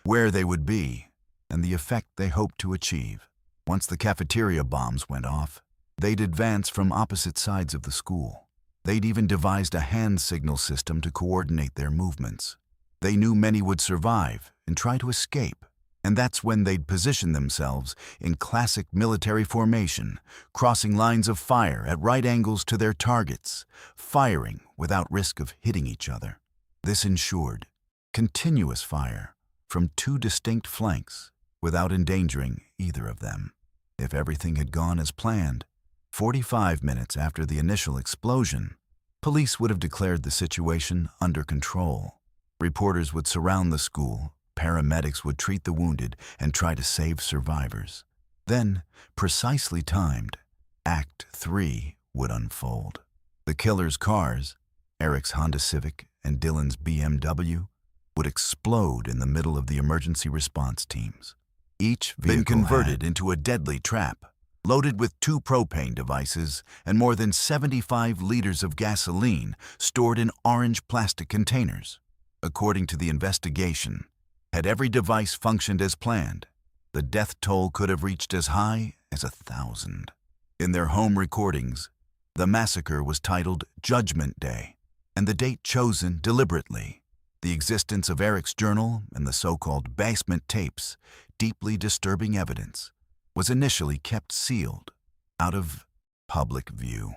Speaker 1: where they would be, and the effect they hoped to achieve. Once the cafeteria bombs went off, they'd advance from opposite sides of the school. They'd even devised a hand signal system to coordinate their movements. They knew many would survive and try to escape, and that's when they'd position themselves in classic military formation, crossing lines of fire at right angles to their targets, firing without risk of hitting each other. This ensured continuous fire from two distinct flanks without endangering either of them. If everything had gone as planned, 45 minutes after the initial explosion, police would have declared the situation under control. Reporters would surround the school, paramedics would treat the wounded and try to save survivors. Then, precisely timed, Act 3 would unfold. The killer's cars, Eric's Honda Civic and Dylan's BMW, would explode in the middle of the emergency response teams. Each vehicle been converted into a deadly trap, loaded with 2 propane devices and more than 75 liters of gasoline stored in orange plastic containers. According to the investigation, had every device functioned as planned, the death toll could have reached as high as 1,000. In their home recordings, the massacre was titled Judgment Day, and the date chosen deliberately. The existence of Eric's journal and the so-called basement tapes, deeply disturbing evidence, was initially kept sealed, out of public view.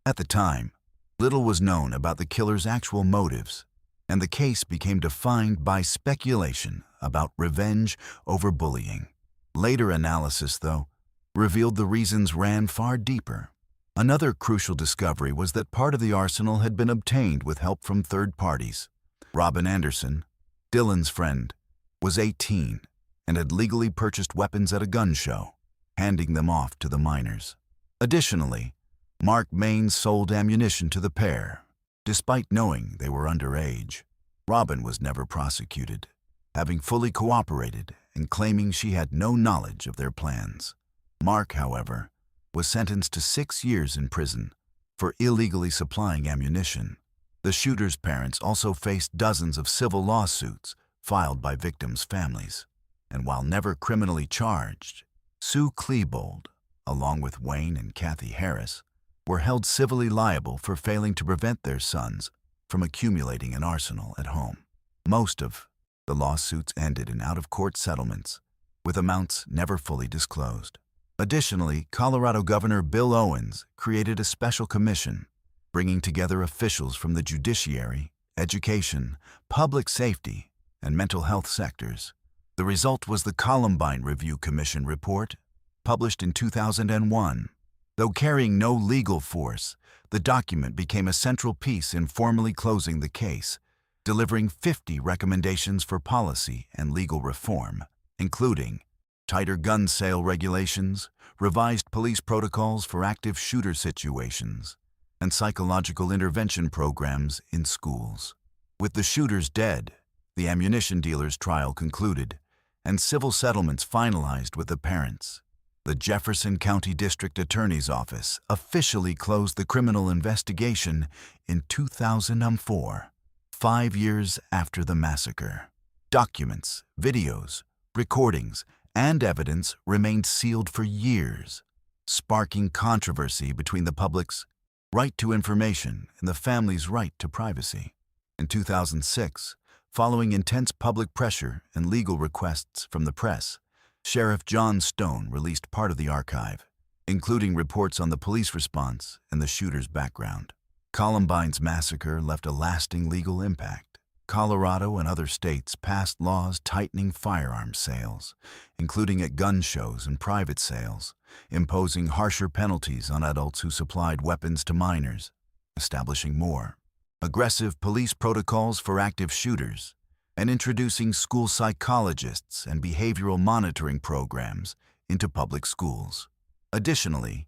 Speaker 1: At the time, little was known about the killer's actual motives, and the case became defined by speculation about revenge over bullying. Later analysis, though, revealed the reasons ran far deeper. Another crucial discovery was that part of the arsenal had been obtained with help from third parties. Robin Anderson, Dylan's friend, was 18 and had legally purchased weapons at a gun show, handing them off to the minors. Additionally, Mark Maines sold ammunition to the pair, despite knowing they were underage. Robin was never prosecuted, having fully cooperated and claiming she had no knowledge of their plans. Mark, however, was sentenced to 6 years in prison for illegally supplying ammunition. The shooter's parents also faced dozens of civil lawsuits filed by victims' families. And while never criminally charged, Sue Klebold, along with Wayne and Kathy Harris, were held civilly liable for failing to prevent their sons from accumulating an arsenal at home. Most of the lawsuits ended in out-of-court settlements, with amounts never fully disclosed. Additionally, Colorado Governor Bill Owens created a special commission, bringing together officials from the judiciary, education, public safety, and mental health sectors. The result was the Columbine Review Commission report, published in 2001. Though carrying no legal force, The document became a central piece in formally closing the case, delivering 50 recommendations for policy and legal reform, including tighter gun sale regulations, revised police protocols for active shooter situations, and psychological intervention programs in schools. With the shooters dead, the ammunition dealer's trial concluded, and civil settlements finalized with the parents. The Jefferson County District Attorney's Office officially closed the criminal investigation in 2004, 5 years after the massacre. Documents, videos, recordings, and evidence remained sealed for years, sparking controversy between the public's right to information and the family's right to privacy. In 2006, following intense public pressure and legal requests from the press, Sheriff John Stone released part of the archive, including reports on the police response and the shooter's background. Columbine's massacre left a lasting legal impact. Colorado and other states passed laws tightening firearms sales, including at gun shows and private sales, imposing harsher penalties on adults who supplied weapons to minors, establishing more aggressive police protocols for active shooters, and introducing school psychologists and behavioral monitoring programs into public schools. Additionally,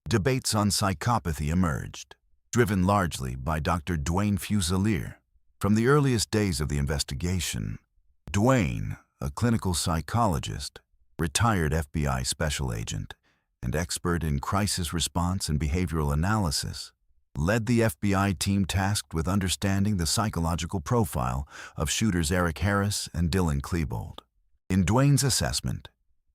Speaker 1: debates on psychopathy emerged, driven largely by Dr. Duane Fuselier. From the earliest days of the investigation, Duane, a clinical psychologist, retired FBI special agent, and expert in crisis response and behavioral analysis, led the FBI team tasked with understanding the psychological profile of shooters Eric Harris and Dylan Klebold. In Duane's assessment,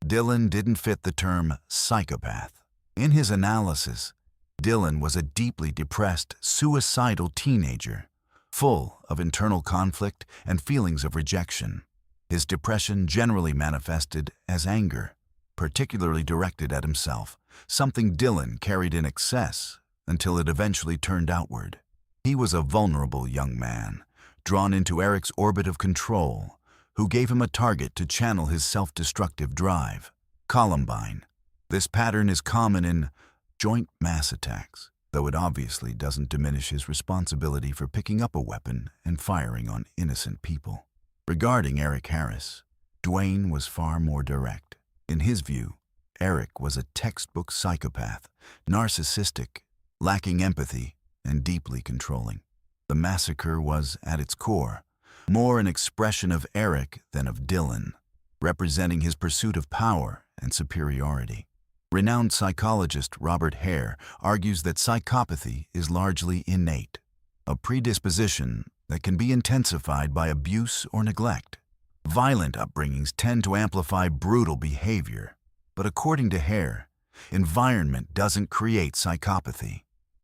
Speaker 1: Dylan didn't fit the term psychopath. In his analysis, Dylan was a deeply depressed, suicidal teenager, full of internal conflict and feelings of rejection. His depression generally manifested as anger, particularly directed at himself, something Dylan carried in excess until it eventually turned outward. He was a vulnerable young man, drawn into Eric's orbit of control, who gave him a target to channel his self-destructive drive. Columbine. This pattern is common in joint mass attacks, though it obviously doesn't diminish his responsibility for picking up a weapon and firing on innocent people. Regarding Eric Harris, Duane was far more direct. In his view, Eric was a textbook psychopath, narcissistic, lacking empathy, and deeply controlling. The massacre was, at its core, more an expression of Eric than of Dylan, representing his pursuit of power and superiority. Renowned psychologist Robert Hare argues that psychopathy is largely innate, a predisposition that can be intensified by abuse or neglect. Violent upbringings tend to amplify brutal behavior, but according to Hare, environment doesn't create psychopathy.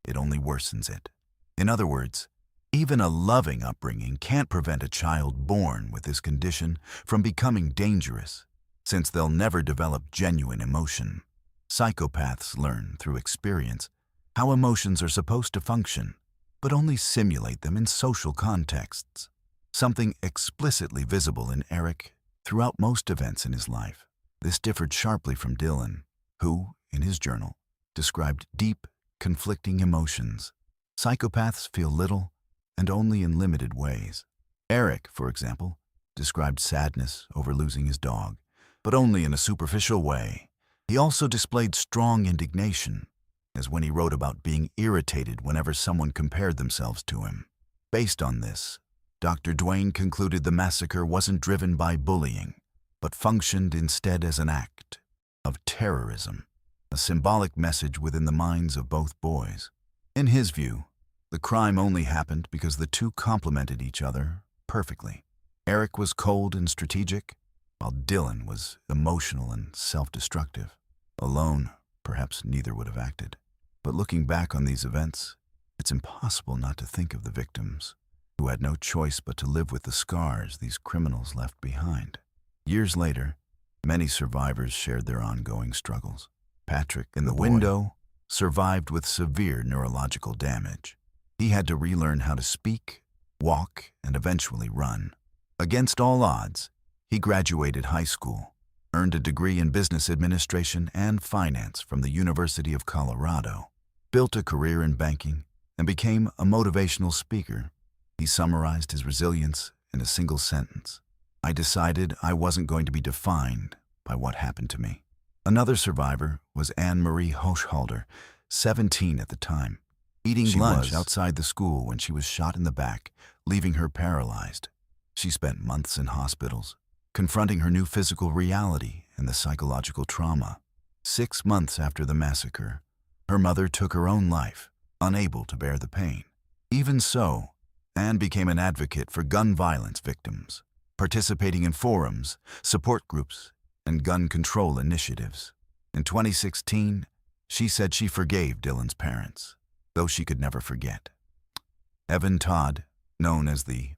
Speaker 1: It only worsens it. In other words, even a loving upbringing can't prevent a child born with this condition from becoming dangerous, since they'll never develop genuine emotion. Psychopaths learn through experience how emotions are supposed to function, but only simulate them in social contexts, something explicitly visible in Eric throughout most events in his life. This differed sharply from Dylan, who, in his journal, described deep, conflicting emotions. Psychopaths feel little and only in limited ways. Eric, for example, described sadness over losing his dog, but only in a superficial way. He also displayed strong indignation, as when he wrote about being irritated whenever someone compared themselves to him. Based on this, Dr. Duane concluded the massacre wasn't driven by bullying, but functioned instead as an act of terrorism, a symbolic message within the minds of both boys. In his view, the crime only happened because the two complemented each other perfectly. Eric was cold and strategic, while Dylan was emotional and self-destructive. Alone, perhaps neither would have acted. But looking back on these events, it's impossible not to think of the victims, who had no choice but to live with the scars these criminals left behind. Years later, many survivors shared their ongoing struggles. Patrick, in the window, survived with severe neurological damage. He had to relearn how to speak, walk, and eventually run. Against all odds, he graduated high school, earned a degree in business administration and finance from the University of Colorado, built a career in banking, and became a motivational speaker. He summarized his resilience in a single sentence: "I decided I wasn't going to be defined by what happened to me." Another survivor was Anne-Marie Hochhalter, 17 at the time, eating lunch outside the school when she was shot in the back, leaving her paralyzed. She spent months in hospitals, confronting her new physical reality and the psychological trauma. 6 months after the massacre, her mother took her own life, unable to bear the pain. Even so, Anne became an advocate for gun violence victims, participating in forums, support groups, and gun control initiatives. In 2016, she said she forgave Dylan's parents, though she could never forget. Evan Todd, known as the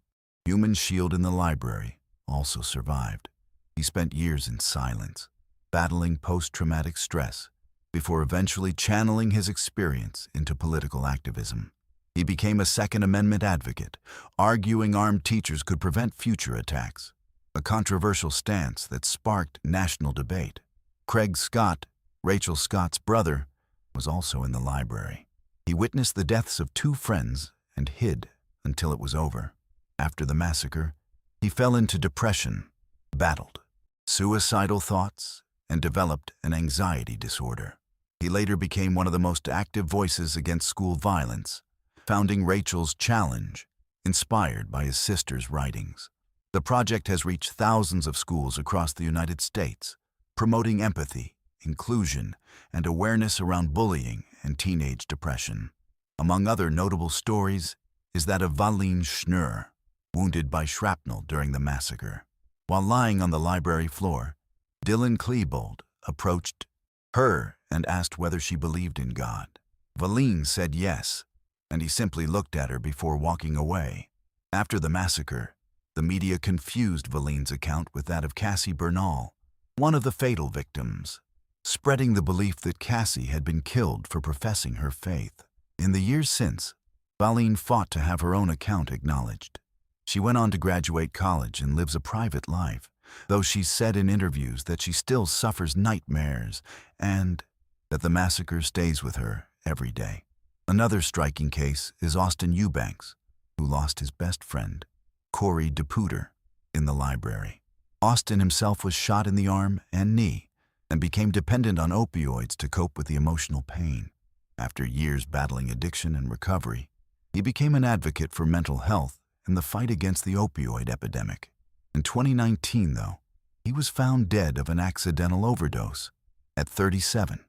Speaker 1: human shield in the library, also survived. He spent years in silence, battling post-traumatic stress, before eventually channeling his experience into political activism. He became a Second Amendment advocate, arguing armed teachers could prevent future attacks, a controversial stance that sparked national debate. Craig Scott, Rachel Scott's brother, was also in the library. He witnessed the deaths of 2 friends and hid until it was over. After the massacre, he fell into depression, battled suicidal thoughts, and developed an anxiety disorder. He later became one of the most active voices against school violence, founding Rachel's Challenge, inspired by his sister's writings. The project has reached thousands of schools across the United States, promoting empathy, inclusion, and awareness around bullying and teenage depression. Among other notable stories is that of Valine Schnur, wounded by shrapnel during the massacre. While lying on the library floor, Dylan Klebold approached her and asked whether she believed in God. Valine said yes, and he simply looked at her before walking away. After the massacre, the media confused Valine's account with that of Cassie Bernal, one of the fatal victims, spreading the belief that Cassie had been killed for professing her faith. In the years since, Valine fought to have her own account acknowledged. She went on to graduate college and lives a private life, though she's said in interviews that she still suffers nightmares and that the massacre stays with her every day. Another striking case is Austin Eubanks, who lost his best friend, Corey DePuter, in the library. Austin himself was shot in the arm and knee and became dependent on opioids to cope with the emotional pain. After years battling addiction and recovery, he became an advocate for mental health in the fight against the opioid epidemic. In 2019, though, he was found dead of an accidental overdose. At 37,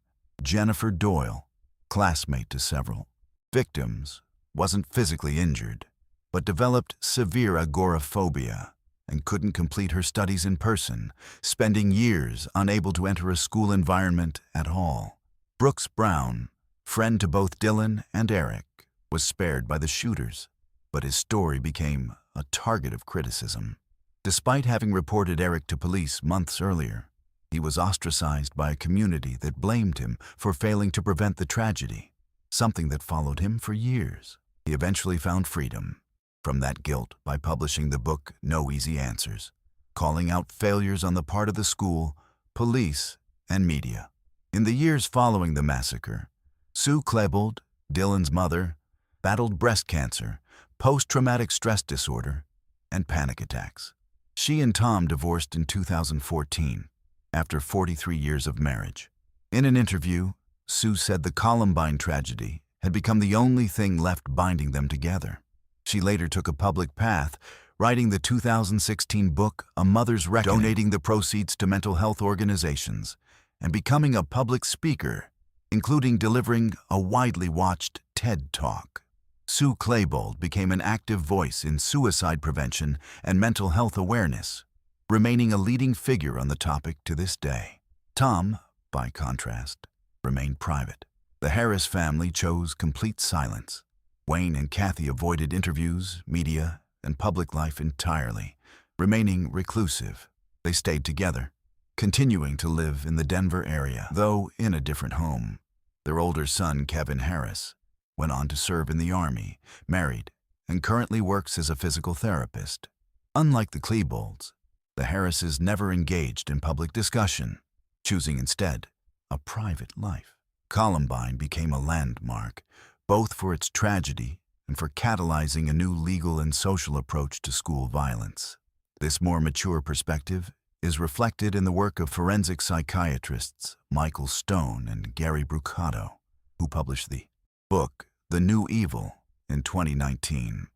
Speaker 1: Jennifer Doyle, classmate to several victims, wasn't physically injured, but developed severe agoraphobia and couldn't complete her studies in person, spending years unable to enter a school environment at all. Brooks Brown, friend to both Dylan and Eric, was spared by the shooters, but his story became a target of criticism. Despite having reported Eric to police months earlier, he was ostracized by a community that blamed him for failing to prevent the tragedy, something that followed him for years. He eventually found freedom from that guilt by publishing the book No Easy Answers, calling out failures on the part of the school, police, and media. In the years following the massacre, Sue Klebold, Dylan's mother, battled breast cancer, post-traumatic stress disorder, and panic attacks. She and Tom divorced in 2014, after 43 years of marriage. In an interview, Sue said the Columbine tragedy had become the only thing left binding them together. She later took a public path, writing the 2016 book A Mother's Reckoning, donating the proceeds to mental health organizations, and becoming a public speaker, including delivering a widely watched TED Talk. Sue Klebold became an active voice in suicide prevention and mental health awareness, remaining a leading figure on the topic to this day. Tom, by contrast, remained private. The Harris family chose complete silence. Wayne and Kathy avoided interviews, media, and public life entirely, remaining reclusive. They stayed together, continuing to live in the Denver area, though in a different home. Their older son, Kevin Harris, went on to serve in the Army, married, and currently works as a physical therapist. Unlike the Klebolds, the Harrises never engaged in public discussion, choosing instead a private life. Columbine became a landmark, both for its tragedy and for catalyzing a new legal and social approach to school violence. This more mature perspective is reflected in the work of forensic psychiatrists Michael Stone and Gary Brucato, who published the book The New Evil in 2019.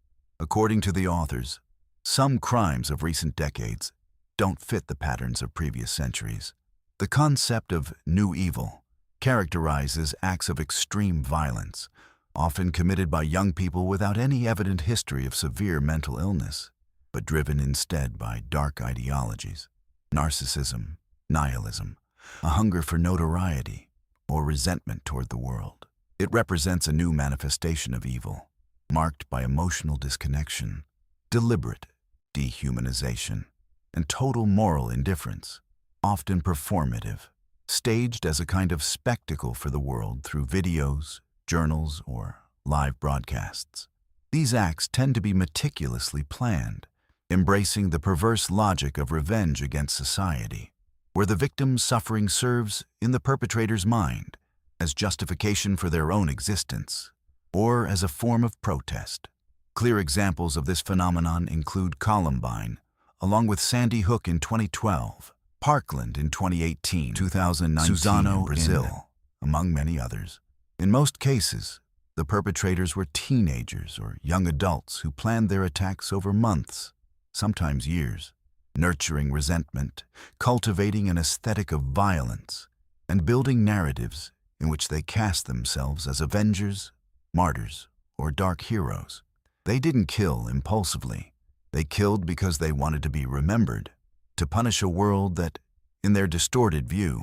Speaker 1: According to the authors, some crimes of recent decades don't fit the patterns of previous centuries. The concept of new evil characterizes acts of extreme violence, often committed by young people without any evident history of severe mental illness, but driven instead by dark ideologies, narcissism, nihilism, a hunger for notoriety, or resentment toward the world. It represents a new manifestation of evil, marked by emotional disconnection, deliberate dehumanization, and total moral indifference, often performative, staged as a kind of spectacle for the world through videos, journals, or live broadcasts. These acts tend to be meticulously planned, embracing the perverse logic of revenge against society, where the victim's suffering serves in the perpetrator's mind as justification for their own existence, or as a form of protest. Clear examples of this phenomenon include Columbine, along with Sandy Hook in 2012, Parkland in 2018, 2019 Suzano in Brazil, among many others. In most cases, the perpetrators were teenagers or young adults who planned their attacks over months, sometimes years, nurturing resentment, cultivating an aesthetic of violence, and building narratives in which they cast themselves as avengers, martyrs, or dark heroes. They didn't kill impulsively. They killed because they wanted to be remembered, to punish a world that, in their distorted view,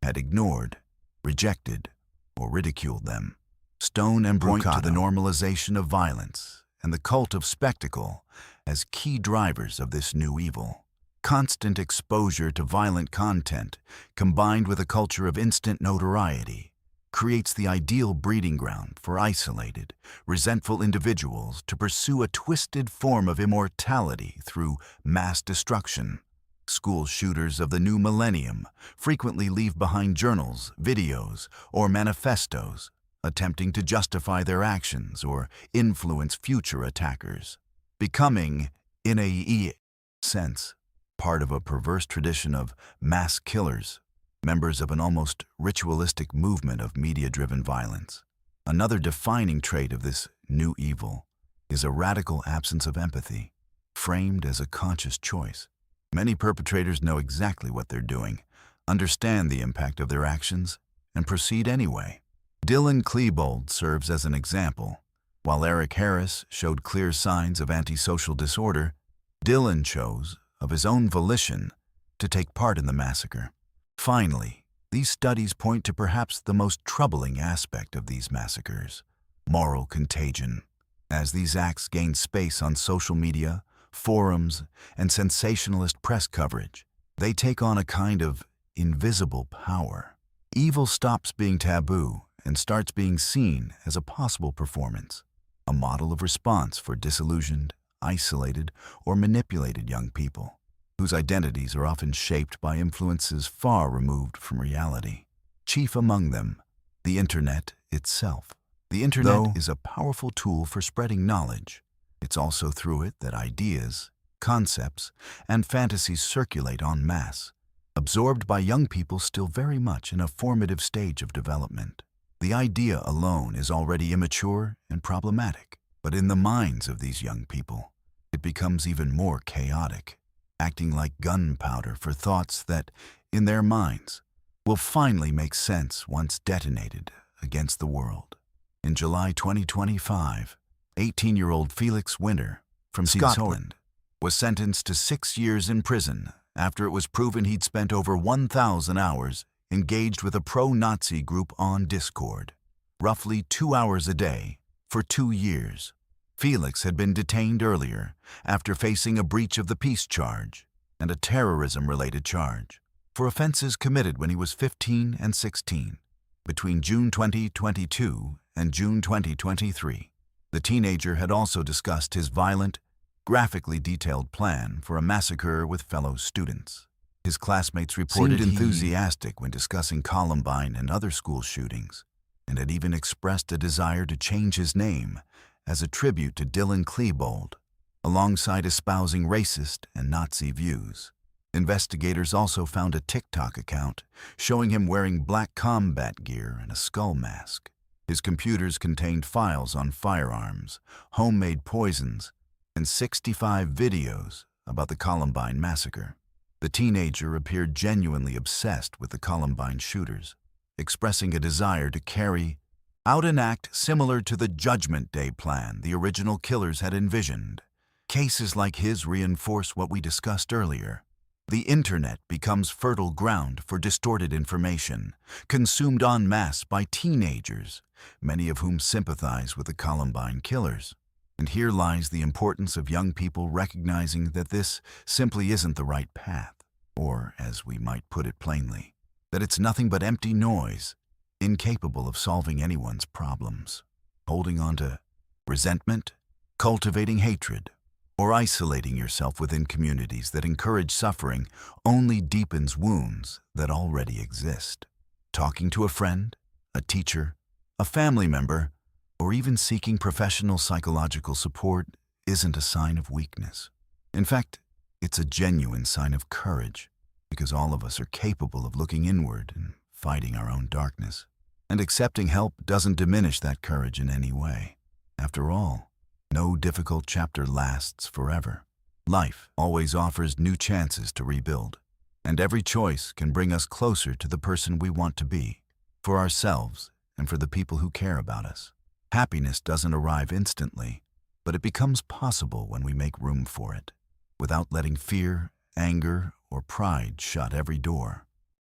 Speaker 1: had ignored, rejected, or ridiculed them. Stone and point to the normalization of violence and the cult of spectacle as key drivers of this new evil. Constant exposure to violent content, combined with a culture of instant notoriety, creates the ideal breeding ground for isolated, resentful individuals to pursue a twisted form of immortality through mass destruction. School shooters of the new millennium frequently leave behind journals, videos, or manifestos, attempting to justify their actions or influence future attackers, becoming, in a sense, part of a perverse tradition of mass killers, members of an almost ritualistic movement of media-driven violence. Another defining trait of this new evil is a radical absence of empathy, framed as a conscious choice. Many perpetrators know exactly what they're doing, understand the impact of their actions, and proceed anyway. Dylan Klebold serves as an example. While Eric Harris showed clear signs of antisocial disorder, Dylan chose, of his own volition, to take part in the massacre. Finally, these studies point to perhaps the most troubling aspect of these massacres: moral contagion. As these acts gain space on social media, forums, and sensationalist press coverage, they take on a kind of invisible power. Evil stops being taboo and starts being seen as a possible performance, a model of response for disillusioned, isolated, or manipulated young people, whose identities are often shaped by influences far removed from reality. Chief among them, the Internet itself. The Internet is a powerful tool for spreading knowledge. It's also through it that ideas, concepts, and fantasies circulate en masse, absorbed by young people still very much in a formative stage of development. The idea alone is already immature and problematic, but in the minds of these young people, it becomes even more chaotic, acting like gunpowder for thoughts that, in their minds, will finally make sense once detonated against the world. In July 2025, 18-year-old Felix Winter from Scotland was sentenced to 6 years in prison after it was proven he'd spent over 1,000 hours engaged with a pro-Nazi group on Discord, roughly 2 hours a day, for 2 years. Felix had been detained earlier after facing a breach of the peace charge and a terrorism-related charge for offenses committed when he was 15 and 16, between June 2022 and June 2023. The teenager had also discussed his violent, graphically detailed plan for a massacre with fellow students. His classmates reported enthusiastic when discussing Columbine and other school shootings, and had even expressed a desire to change his name as a tribute to Dylan Klebold, alongside espousing racist and Nazi views. Investigators also found a TikTok account showing him wearing black combat gear and a skull mask. His computers contained files on firearms, homemade poisons, and 65 videos about the Columbine massacre. The teenager appeared genuinely obsessed with the Columbine shooters, expressing a desire to carry out an act similar to the Judgment Day plan the original killers had envisioned. Cases like his reinforce what we discussed earlier. The internet becomes fertile ground for distorted information, consumed en masse by teenagers, many of whom sympathize with the Columbine killers. And here lies the importance of young people recognizing that this simply isn't the right path, or, as we might put it plainly, that it's nothing but empty noise, incapable of solving anyone's problems. Holding on to resentment, cultivating hatred, or isolating yourself within communities that encourage suffering only deepens wounds that already exist. Talking to a friend, a teacher, a family member, or even seeking professional psychological support isn't a sign of weakness. In fact, it's a genuine sign of courage, because all of us are capable of looking inward and fighting our own darkness. And accepting help doesn't diminish that courage in any way. After all, no difficult chapter lasts forever. Life always offers new chances to rebuild, and every choice can bring us closer to the person we want to be, for ourselves and for the people who care about us. Happiness doesn't arrive instantly, but it becomes possible when we make room for it, without letting fear, anger, or pride shut every door.